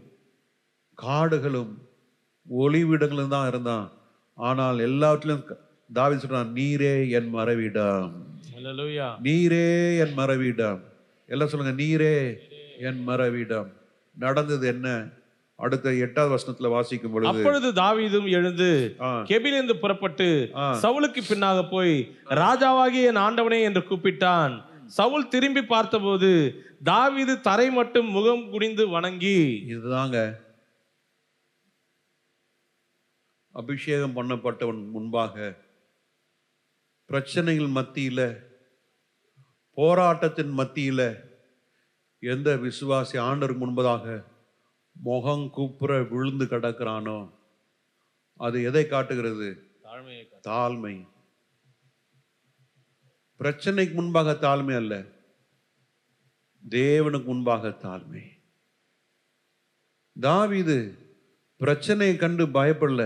காடுகளும் ஒளிவிடங்களும் தான் இருந்தான். ஆனால் எல்லாவற்றிலும் தாவீது சொல்றான், நீரே என் மறைவிடம், நீரே என் மறைவிடம். எல்லாம் சொல்லுங்க, நீரே என் மறைவிடம். நடந்தது என்ன? அடுத்த 8வது வசனத்துல வாசிக்கும் பொழுது, அப்பொழுது தாவீதும் எழுந்து கெபிலிருந்து புறப்பட்டு சவுலுக்கு பின்னாக போய் ராஜாவாகிய என் ஆண்டவனே என்று கூப்பிட்டான். சவுல் திரும்பி பார்த்தபோது தாவீது தரை மட்டும் முகம் குனிந்து வணங்கி. இதுதாங்க அபிஷேகம் பண்ணப்பட்டவன் முன்பாக, பிரச்சனைகள் மத்தியில, போராட்டத்தின் மத்தியில எந்த விசுவாசி ஆண்டவருக்கு முன்பதாக முகம் கூப்புற விழுந்து கிடக்கிறானோ அது எதை காட்டுகிறது? தாழ்மை. பிரச்சனைக்கு முன்பாக தாழ்மை அல்ல, தேவனுக்கு முன்பாக தாழ்மை. தாவீது பிரச்சனையை கண்டு பயப்படல,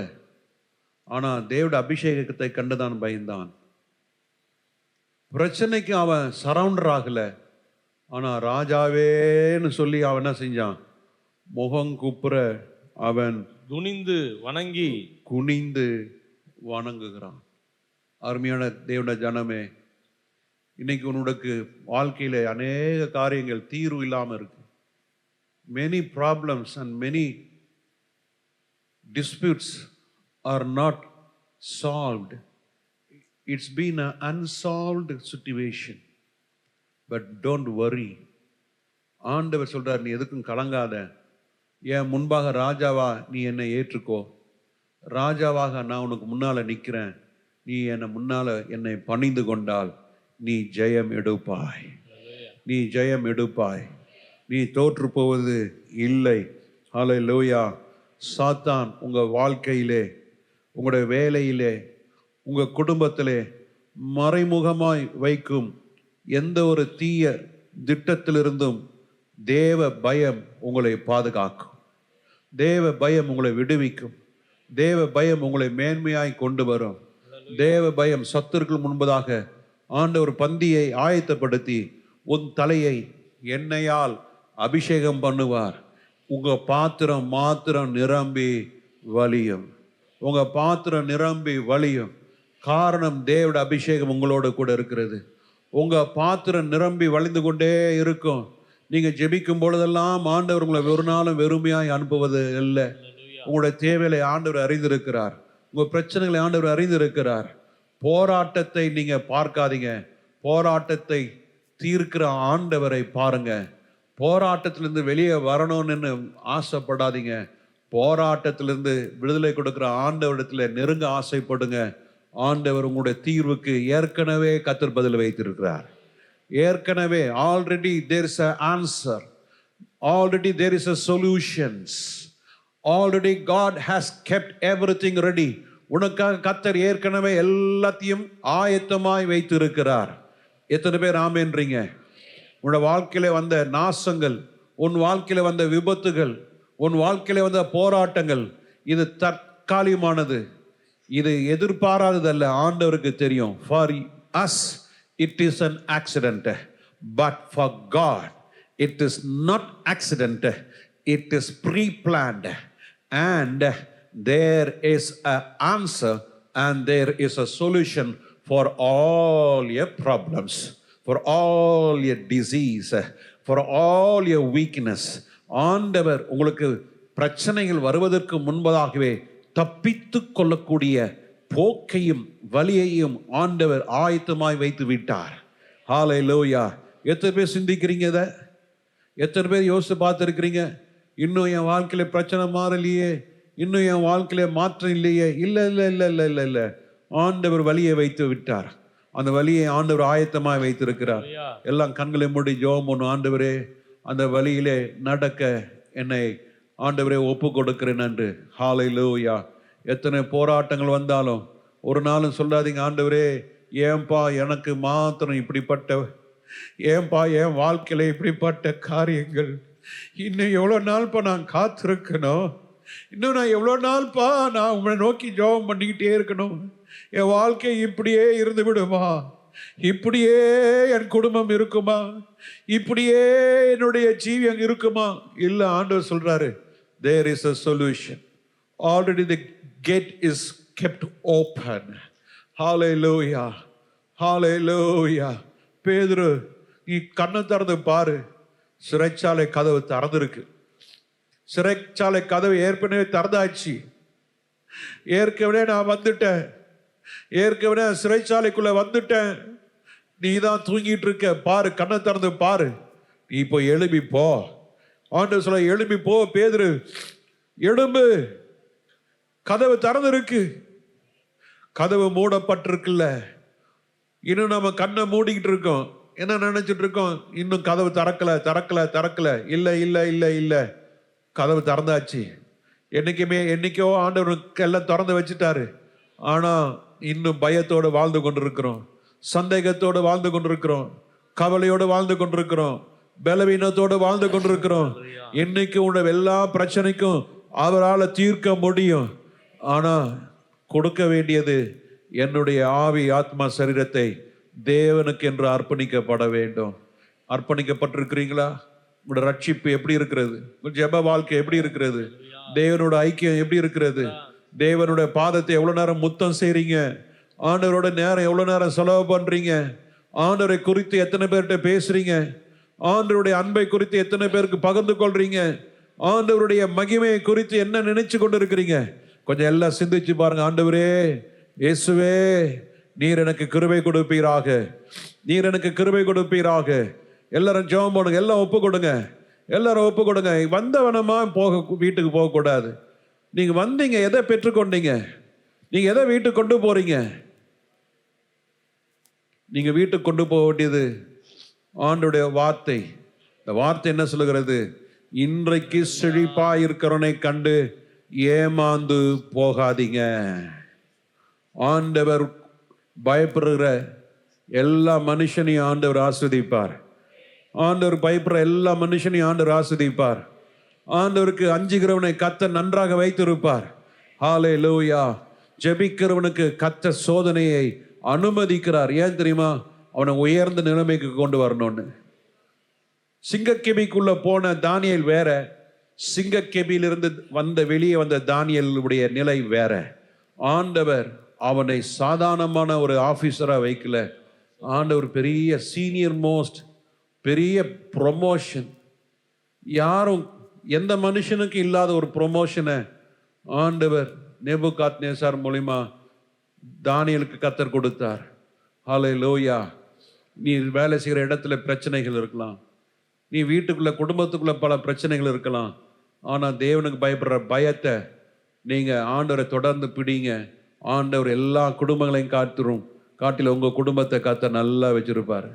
ஆனா தேவனுடைய அபிஷேகத்தை கண்டுதான் பயந்தான். பிரச்சனைக்கு அவன் சரவுண்டர் ஆகல, ஆனா ராஜாவேன்னு சொல்லி அவன் என்ன செஞ்சான்? முகம் கூப்புற அவன் குனிந்து வணங்குகிறான். அருமையான தேவனுடைய ஜனமே, இன்னைக்கு உன்னுடைய வாழ்க்கையில அநேக காரியங்கள் தீர்வு இல்லாம இருக்கு. many problems and many disputes are not solved. It's been an unsolved situation. But don't worry. ஆண்டவர் சொல்றார், நீ எதுக்கும் கலங்காத. என் முன்பாக ராஜாவா நீ என்னை ஏற்றுக்கோ. ராஜாவாக நான் உனக்கு முன்னால நிற்கிறேன். நீ என்னை பணிந்து கொண்டால் நீ ஜெயம் எடுப்பாய். நீ ஜெயம் எடுப்பாய். நீ தோற்று போவது இல்லை. ஹல்லேலூயா. சாத்தான் உங்க வாழ்க்கையிலே, உங்களுடைய வேலையிலே, உங்க குடும்பத்திலே மறைமுகமாய் வைக்கும் எந்த ஒரு தீய திட்டத்திலிருந்தும் தேவ பயம் உங்களை பாதுகாக்கும். தேவ பயம் உங்களை விடுவிக்கும். தேவ பயம் உங்களை மேன்மையாய் கொண்டு வரும். தேவ பயம் சத்துருக்கள் முன்பதாக ஆண்டவர் பந்தியை ஆயத்தப்படுத்தி உன் தலையை எண்ணெயால் அபிஷேகம் பண்ணுவார். உங்க பாத்திரம் மாத்திரம் நிரம்பி வழியும். உங்க பாத்திரம் நிரம்பி வழியும். காரணம், தேவனுடைய அபிஷேகம் உங்களோட கூட இருக்கிறது. உங்க பாத்திரம் நிரம்பி வழிந்து கொண்டே இருக்கும். நீங்க ஜெபிக்கும் பொழுதெல்லாம் ஆண்டவர் உங்களை ஒரு நாளும் வெறுமையாய் அனுப்புவது இல்லை. உங்களுடைய தேவைகளை ஆண்டவர் அறிந்திருக்கிறார். உங்க பிரச்சனைகளை ஆண்டவர் அறிந்திருக்கிறார். போராட்டத்தை நீங்க பார்க்காதீங்க, போராட்டத்தை தீர்க்கிற ஆண்டவரை பாருங்க. போராட்டத்திலிருந்து வெளியே வரணும்னு ஆசைப்படாதீங்க. போராட்டத்திலிருந்து விடுதலை கொடுக்கிற ஆண்டவரிடத்துல நெருங்க ஆசைப்படுங்க. ஆண்டவர் உங்களுடைய தீர்வுக்கு ஏற்கனவே கர்த்தர் பதில் வைத்திருக்கிறார். ஏற்கனவே already there is an answer, already there is a solutions, already God has kept everything ready. உனக்காக கர்த்தர் ஏற்கனவே எல்லாத்தையும் ஆயத்தமாய் வைத்திருக்கிறார். எத்தனை பேர் ஆமென்றீங்க? உன்னோட வாழ்க்கையில வந்த நாசங்கள், உன் வாழ்க்கையில வந்த விபத்துகள், உன் வாழ்க்கையில வந்த போராட்டங்கள், இது தற்காலிகமானது. இது எதிர்பாராததல்ல. ஆண்டவருக்கு தெரியும். For us it is an accident, but for God it is not accident, it is pre-planned, and there is an answer and there is a solution for all your problems, for all your disease, for all your weakness. ஆண்டவர் உங்களுக்கு பிரச்சனைகள் வருவதற்கு முன்பதாகவே தப்பித்து கொள்ளக்கூடிய போக்கையும் வலியையும் ஆண்டவர் ஆயத்தமாய் வைத்து விட்டார். ஹல்லேலூயா. எத்தனை பேர் சிந்திக்கிறீங்க? இதை எத்தனை பேர் யோசித்து பார்த்துருக்கிறீங்க? இன்னும் என் வாழ்க்கையில பிரச்சனை மாறலையே, இன்னும் என் வாழ்க்கையில மாற்றம் இல்லையே. இல்லை இல்லை இல்லை இல்லை இல்லை இல்லை, ஆண்டவர் வழியை வைத்து விட்டார். அந்த வழியை ஆண்டவர் ஆயத்தமாக வைத்திருக்கிறார். எல்லாம் கண்களை மூடி ஜெபம் பண்ணும். ஆண்டவரே, அந்த வழியிலே நடக்க என்னை ஆண்டவரே ஒப்பு கொடுக்கிறேன் என்று. ஹல்லேலூயா. எத்தனை போராட்டங்கள் வந்தாலும் ஒரு நாளும் சொல்லாதீங்க, ஆண்டவரே ஏன்பா எனக்கு மாத்திரம் இப்படிப்பட்ட, ஏன்பா என் வாழ்க்கையில இப்படிப்பட்ட காரியங்கள், இன்னும் எவ்வளோ நாள்ப்பா நான் காத்திருக்கணும், இன்னும் நான் எவ்வளோ நாள்ப்பா நான் உங்களை நோக்கி ஜெபம் பண்ணிக்கிட்டே இருக்கணும், என் வாழ்க்கை இப்படியே இருந்து விடுமா, இப்படியே என் குடும்பம் இருக்குமா, இப்படியே என்னுடைய ஜீவியம் இருக்குமா? இல்லை, ஆண்டவர் சொல்றாரு, there is a solution. Already the gate is kept open. Hallelujah. Hallelujah. பேதுரு, நீ கண்ணை திறந்து பாரு, சிறைச்சாலை கதவு திறந்திருக்கு. சிறைச்சாலை கதவு ஏற்கனவே திறந்தாச்சு. ஏற்கனவே நான் வந்துட்டேன், ஏற்கனவே சிறைச்சாலைக்குள்ள வந்துட்டேன். நீ தான் தூங்கிட்டு இருக்க, பாரு, கண்ணை திறந்து பாரு, நீ இப்போ எழுப்பி போ. ஆண்டவர் சொல்ல, எழுப்பி போ பேதுரு, எழும்பு, கதவு திறந்திருக்கு. கதவு மூடப்பட்டிருக்குல்ல, இன்னும் நம்ம கண்ணை மூடிக்கிட்டு இருக்கோம். என்ன நினைச்சிட்டு இருக்கோம்? இன்னும் கதவு திறக்கல திறக்கல திறக்கல. இல்லை இல்லை இல்லை இல்லை, கதவு திறந்தாச்சு. என்னைக்கோ ஆண்டவர் எல்லாம் திறந்து வச்சுட்டாரு. ஆனா இன்னும் பயத்தோடு வாழ்ந்து கொண்டிருக்கிறோம், சந்தேகத்தோடு வாழ்ந்து கொண்டிருக்கிறோம், கவலையோடு வாழ்ந்து கொண்டிருக்கிறோம், பலவீனத்தோடு வாழ்ந்து கொண்டிருக்கிறோம். இன்னைக்கு உள்ள எல்லா பிரச்சனைக்கும் அவரால் தீர்க்க முடியும். ஆனா கொடுக்க வேண்டியது என்னுடைய ஆவி, ஆத்மா, சரீரத்தை தேவனுக்கு என்று அர்ப்பணிக்கப்பட வேண்டும். அர்ப்பணிக்கப்பட்டிருக்கிறீங்களா? உங்களோட ரட்சிப்பு எப்படி இருக்கிறது? உங்கள் ஜெப வாழ்க்கை எப்படி இருக்கிறது? தேவனோட ஐக்கியம் எப்படி இருக்கிறது? தேவனுடைய பாதத்தை எவ்வளவு நேரம் முத்தம் செய்றீங்க? ஆண்டவரோட நேரம் எவ்வளவு நேரம் செலவு பண்றீங்க? ஆண்டவரை குறித்து எத்தனை பேர்கிட்ட பேசுறீங்க? ஆண்டவருடைய அன்பை குறித்து எத்தனை பேருக்கு பகிர்ந்து கொள்றீங்க? ஆண்டவருடைய மகிமையை குறித்து என்ன நினைச்சு கொண்டு இருக்கிறீங்க? கொஞ்சம் எல்லாம் சிந்திச்சு பாருங்க. ஆண்டவரே, இயேசுவே, நீர் எனக்கு கிருபை கொடுப்பீராக, நீர் எனக்கு கிருபை கொடுப்பீராக. எல்லாரும் ஜெபம் பண்ணுங்க, எல்லாம் ஒப்பு கொடுங்க, எல்லாரும் ஒப்பு கொடுங்க. வந்தவனமா வீட்டுக்கு போகக்கூடாது. நீங்க வந்தீங்க, எதை பெற்றுக்கொண்டீங்க? நீங்க எதை வீட்டுக்கு கொண்டு போறீங்க? நீங்க வீட்டுக்கு கொண்டு போக வேண்டியது ஆண்டுடைய வார்த்தை. இந்த வார்த்தை என்ன சொல்லுகிறது? இன்றைக்கு செழிப்பா இருக்கிறவனை கண்டு ஏமாந்து போகாதீங்க. ஆண்டவர் பயப்படுகிற எல்லா மனுஷனையும் ஆண்டவர் ஆஸ்வதிப்பார். ஆண்டவர் பயப்படுற எல்லா மனுஷனையும் ஆண்டவர் ஆஸ்வதிப்பார். ஆண்டவருக்கு அஞ்சுகிறவனை கர்த்தர் நன்றாக வைத்திருப்பார். ஹல்லேலூயா. ஜெபிக்கிறவனுக்கு கர்த்தர் சோதனையை அனுமதிக்கிறார். ஏன் தெரியுமா? அவனை உயர்ந்த நிலைமைக்கு கொண்டு வரணும்னு. சிங்கக்கெபிக்குள்ள போன தானியேல் வேற, சிங்கக்கெபியிலிருந்து வெளியே வந்த தானியேலுடைய நிலை வேற. ஆண்டவர் அவனை சாதாரணமான ஒரு ஆபீசரா வைக்கல. ஆண்டவர் பெரிய சீனியர் மோஸ்ட், பெரிய ப்ரொமோஷன், யாரும் எந்த மனுஷனுக்கு இல்லாத ஒரு ப்ரொமோஷனை ஆண்டவர் நேபுகாத்நேசார் மூலிமா தானியேலுக்கு கர்த்தர் கொடுத்தார். ஹல்லேலூயா. நீ வேலை செய்கிற இடத்துல பிரச்சனைகள் இருக்கலாம், நீ வீட்டுக்குள்ள குடும்பத்துக்குள்ள பல பிரச்சனைகள் இருக்கலாம். ஆனால் தேவனுக்கு பயப்படுற பயத்தை நீங்கள் ஆண்டவரை தொடர்ந்து பிடிங்க. ஆண்டவர் எல்லா குடும்பங்களையும் காட்டில உங்கள் குடும்பத்தை கர்த்தர் நல்லா வச்சிருப்பார்,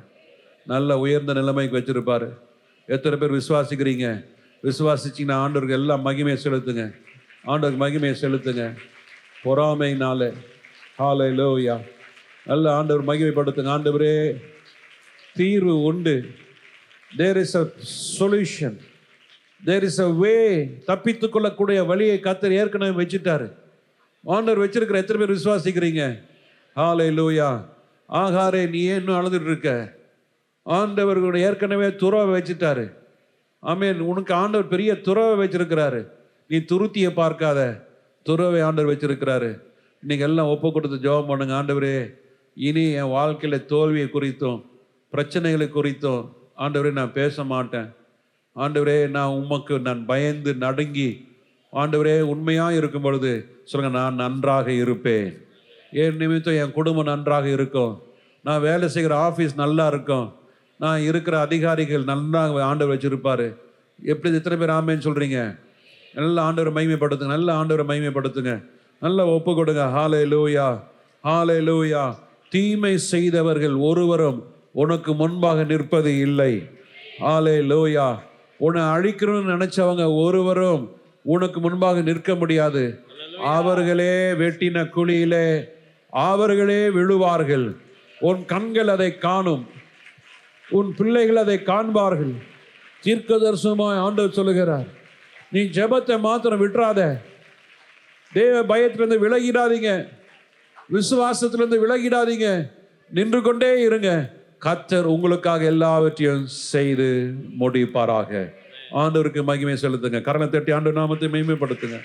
நல்ல உயர்ந்த நிலைமைக்கு வச்சிருப்பார். எத்தனை பேர் விசுவாசிக்கிறீங்க? விசுவாசிச்சிங்கன்னா ஆண்டவருக்கு எல்லா மகிமையை செலுத்துங்க, ஆண்டவருக்கு மகிமையை செலுத்துங்க. பொறாமைனால ஹல்லேலூயா நல்ல ஆண்டவர் மகிமைப்படுத்துங்க. ஆண்டவரே, தீர்வு உண்டு. There is a solution. There is a way. தப்பித்துக் கொள்ளக்கூடிய வழியை கர்த்தர் ஏற்கனவே வச்சுட்டாரு. ஆண்டவர் வச்சிருக்கிற எத்தனை பேர் விசுவாசிக்கிறீங்க? ஹல்லேலூயா. ஆகாரே, நீ ஏன் இன்னும் அழுதுட்டு இருக்க? ஆண்டவர் ஏற்கனவே துறவை வச்சுட்டாரு. ஆமென். உனக்கு ஆண்டவர் பெரிய துறவை வச்சிருக்கிறாரு. நீ துருத்தியை பார்க்காத, துறவை ஆண்டவர் வச்சிருக்கிறாரு. இன்னைக்கு எல்லாம் ஒப்பு கொடுத்து ஜெபம் பண்ணுங்க. ஆண்டவரே, இனி என் வாழ்க்கையில தோல்வியை குறித்தும் பிரச்சனைகளை குறித்தும் ஆண்டவரே நான் பேச மாட்டேன். ஆண்டவரே, நான் பயந்து நடுங்கி, ஆண்டவரே உண்மையாக இருக்கும் பொழுது சொல்லுங்க, நான் நன்றாக இருப்பேன். என் நிமித்தம் என் குடும்பம் நன்றாக இருக்கும், நான் வேலை செய்கிற ஆஃபீஸ் நல்லா இருக்கும், நான் இருக்கிற அதிகாரிகள் நன்றாக ஆண்டவர் வச்சிருப்பாரு. எப்படி எத்தனை பேர் ஆமேன்னு சொல்றீங்க? நல்ல ஆண்டவரை மகிமைப்படுத்துங்க, நல்ல ஆண்டவரை மகிமைப்படுத்துங்க, நல்ல ஒப்பு கொடுங்க. ஹல்லேலூயா, ஹல்லேலூயா. தீமை செய்தவர்கள் ஒருவரும் உனக்கு முன்பாக நிற்பது இல்லை. ஹல்லேலூயா. உன்னை அழிக்கணும்னு நினைச்சவங்க ஒருவரும் உனக்கு முன்பாக நிற்க முடியாது. அவர்களே வெட்டின குழியிலே அவர்களே விழுவார்கள். உன் கண்கள் அதை காணும், உன் பிள்ளைகள் அதை காண்பார்கள். தீர்க்கதரிசனமாய் ஆண்டவர் சொல்லுகிறார், நீ ஜெபத்தை மாத்திரம் விட்டுறாத. தேவ பயத்திலிருந்து விலகிடாதீங்க, விசுவாசத்திலிருந்து விலகிடாதீங்க, நின்று கொண்டே இருங்க. கர்த்தர் உங்களுக்காக எல்லாவற்றையும் செய்து முடிப்பாராக. ஆண்டவருக்கு மகிமை செலுத்துங்க. கரணை தட்டி ஆண்டவர் நாமத்தை மகிமைப்படுத்துங்க.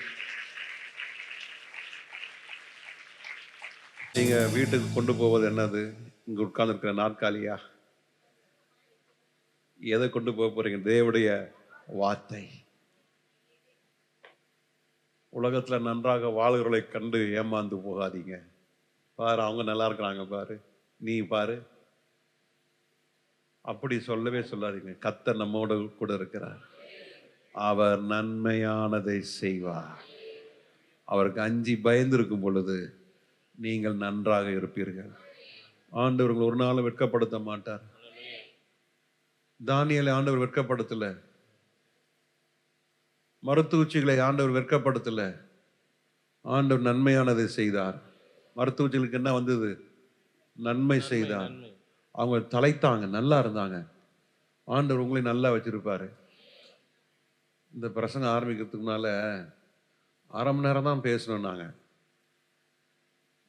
நீங்க வீட்டுக்கு கொண்டு போவது என்னது? இங்க உட்கார்ந்து இருக்கிற நாற்காலியா? எதை கொண்டு போக போறீங்க? தேவனுடைய வார்த்தை. உலகத்துல நன்றாக வாழ்கிறவர்களை கண்டு ஏமாந்து போகாதீங்க. பாரு, அவங்க நல்லா இருக்கிறாங்க பாரு, நீ பாரு, அப்படி சொல்லவே சொல்லாதீங்க. கர்த்தர் நம்மோடு கூட இருக்கிறார். அவர் நன்மையானதை செய்வார். அவருக்கு அஞ்சி பயந்திருக்கும் பொழுது நீங்கள் நன்றாக இருப்பீர்கள். ஆண்டவர்கள் ஒரு நாளும் வெட்கப்படுத்த மாட்டார். தானியேலை ஆண்டவர் வெட்கப்படுத்தல, மருத்துவச்சிகளை ஆண்டவர் வெட்கப்படுத்தல. ஆண்டவர் நன்மையானதை செய்தார். மருத்துவச்சிகளுக்கு என்ன வந்தது? நன்மை செய்தார். அவங்க தலைத்தாங்க, நல்லா இருந்தாங்க. ஆண்டவர் உங்களை நல்லா வச்சிருப்பாரு. இந்த பிரசங்கம் ஆரம்பிக்கிறதுக்கு முன்னால 1/2 மணி நேரம் தான் பேசணும். நாங்கள்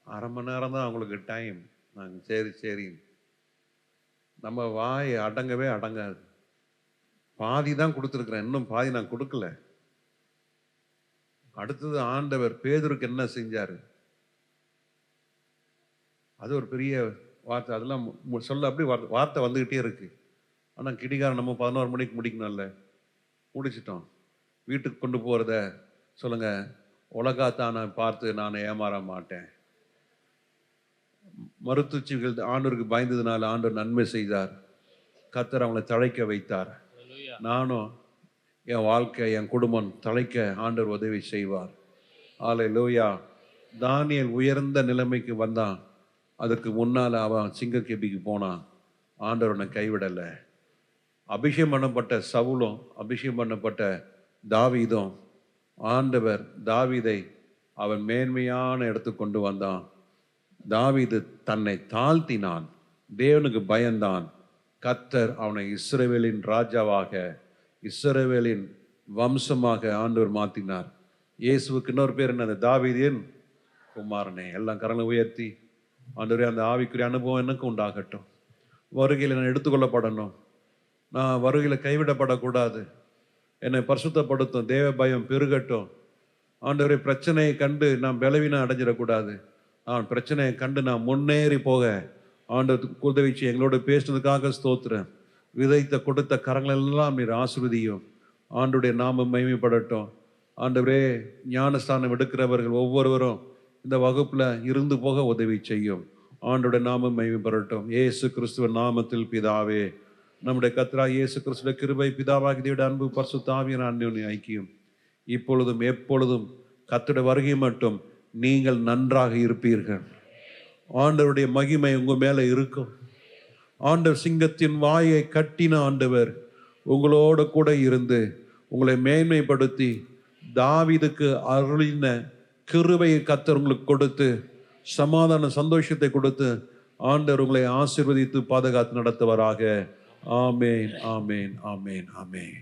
1/2 மணி நேரம் தான் அவங்களுக்கு டைம். நாங்கள் சரி சரி, நம்ம வாய் அடங்கவே அடங்காது. பாதி தான் கொடுத்துருக்குறேன், இன்னும் பாதி நான் கொடுக்கல. அடுத்தது ஆண்டவர் பேதுருக்கு என்ன செஞ்சாரு, அது ஒரு பெரிய வார்த்தை. அதெல்லாம் சொல்ல அப்படி வார்த்தை வந்துக்கிட்டே இருக்கு. ஆனால் கிடிகாரம் நம்ம 11 மணிக்கு முடிக்கணும்ல, முடிச்சிட்டோம். வீட்டுக்கு கொண்டு போகிறத சொல்லுங்க, உலகத்தான பார்த்து நான் ஏமாற மாட்டேன். மருத்துவச்சிகள் ஆண்டவருக்கு பயந்ததுனால ஆண்டவர் நன்மை செய்தார். கர்த்தர் அவங்களை தழைக்க வைத்தார். நானும் என் வாழ்க்கை, என் குடும்பம் தழைக்க ஆண்டவர் உதவி செய்வார். ஹல்லேலூயா. தானியேல் உயர்ந்த நிலைமைக்கு வந்தான். அதற்கு முன்னால் அவன் சிங்கக்கேபிக்கு போனான். ஆண்டவர் அவனை கைவிடலை. அபிஷேகம் பண்ணப்பட்ட சவுலும் அபிஷேகம் பண்ணப்பட்ட தாவீதும், ஆண்டவர் தாவீதை அவன் மேன்மையான இடத்துக்கு கொண்டு வந்தான். தாவீது தன்னை தாழ்த்தினான், தேவனுக்கு பயந்தான். கர்த்தர் அவனை இஸ்ரவேலின் ராஜாவாக, இஸ்ரவேலின் வம்சமாக ஆண்டவர் மாற்றினார். இயேசுவுக்கு இன்னொரு பேர் என்ன? தாவீதின் குமாரனே. எல்லாம் கரங்களை உயர்த்தி, ஆண்டவரே, அந்த ஆவிக்குரிய அனுபவம் எனக்கு உண்டாகட்டும். வருகையில் நான் எடுத்துக்கொள்ளப்படணும். நான் வருகையில் கைவிடப்படக்கூடாது. என்னை பரிசுத்தப்படுத்தும். தேவ பயம் பெருகட்டும். ஆண்டவரே, பிரச்சனையை கண்டு நான் பலவீனம் அடைஞ்சிடக்கூடாது. நான் பிரச்சனையை கண்டு நான் முன்னேறி போக ஆண்டவருக்கு உதவிச்சு எங்களோட பேசுனதுக்காக ஸ்தோத்திரம். விதைத்த கொடுத்த கரங்கள் எல்லாம் நீர் ஆசீர்வதியும். ஆண்டவருடைய நாமம் மகிமைப்படட்டும். ஆண்டவரே, ஞானஸ்தானம் எடுக்கிறவர்கள் ஒவ்வொருவரும் இந்த வகுப்புல இருந்து போக உதவி செய்யும். ஆண்டவருடைய நாமம் மகிமைப்படட்டும். இயேசு கிறிஸ்துவின் நாமத்தில் பிதாவே. நம்முடைய கர்த்தராகிய இயேசு கிறிஸ்துவின் கிருபை, பிதாவாகிய தேவனுடைய அன்பு, பரிசுத்த ஆவியின் அன்யோன்ய ஐக்கியம் இப்பொழுதும் எப்பொழுதும் கர்த்தருடைய வருகை மட்டும் நீங்கள் நன்றாக இருப்பீர்கள். ஆண்டவருடைய மகிமை உங்க மேல இருக்கும். ஆண்டவர் சிங்கத்தின் வாயை கட்டின ஆண்டவர் உங்களோட கூட இருந்து உங்களை மேன்மைப்படுத்தி தாவீதுக்கு அருளின கிருபையை கர்த்தர் உங்களுக்கு கொடுத்து சமாதான சந்தோஷத்தை கொடுத்து ஆண்டவர் உங்களை ஆசீர்வதித்து பாதுகாத்து நடத்துவாராக. ஆமேன், ஆமேன், ஆமேன், ஆமேன்.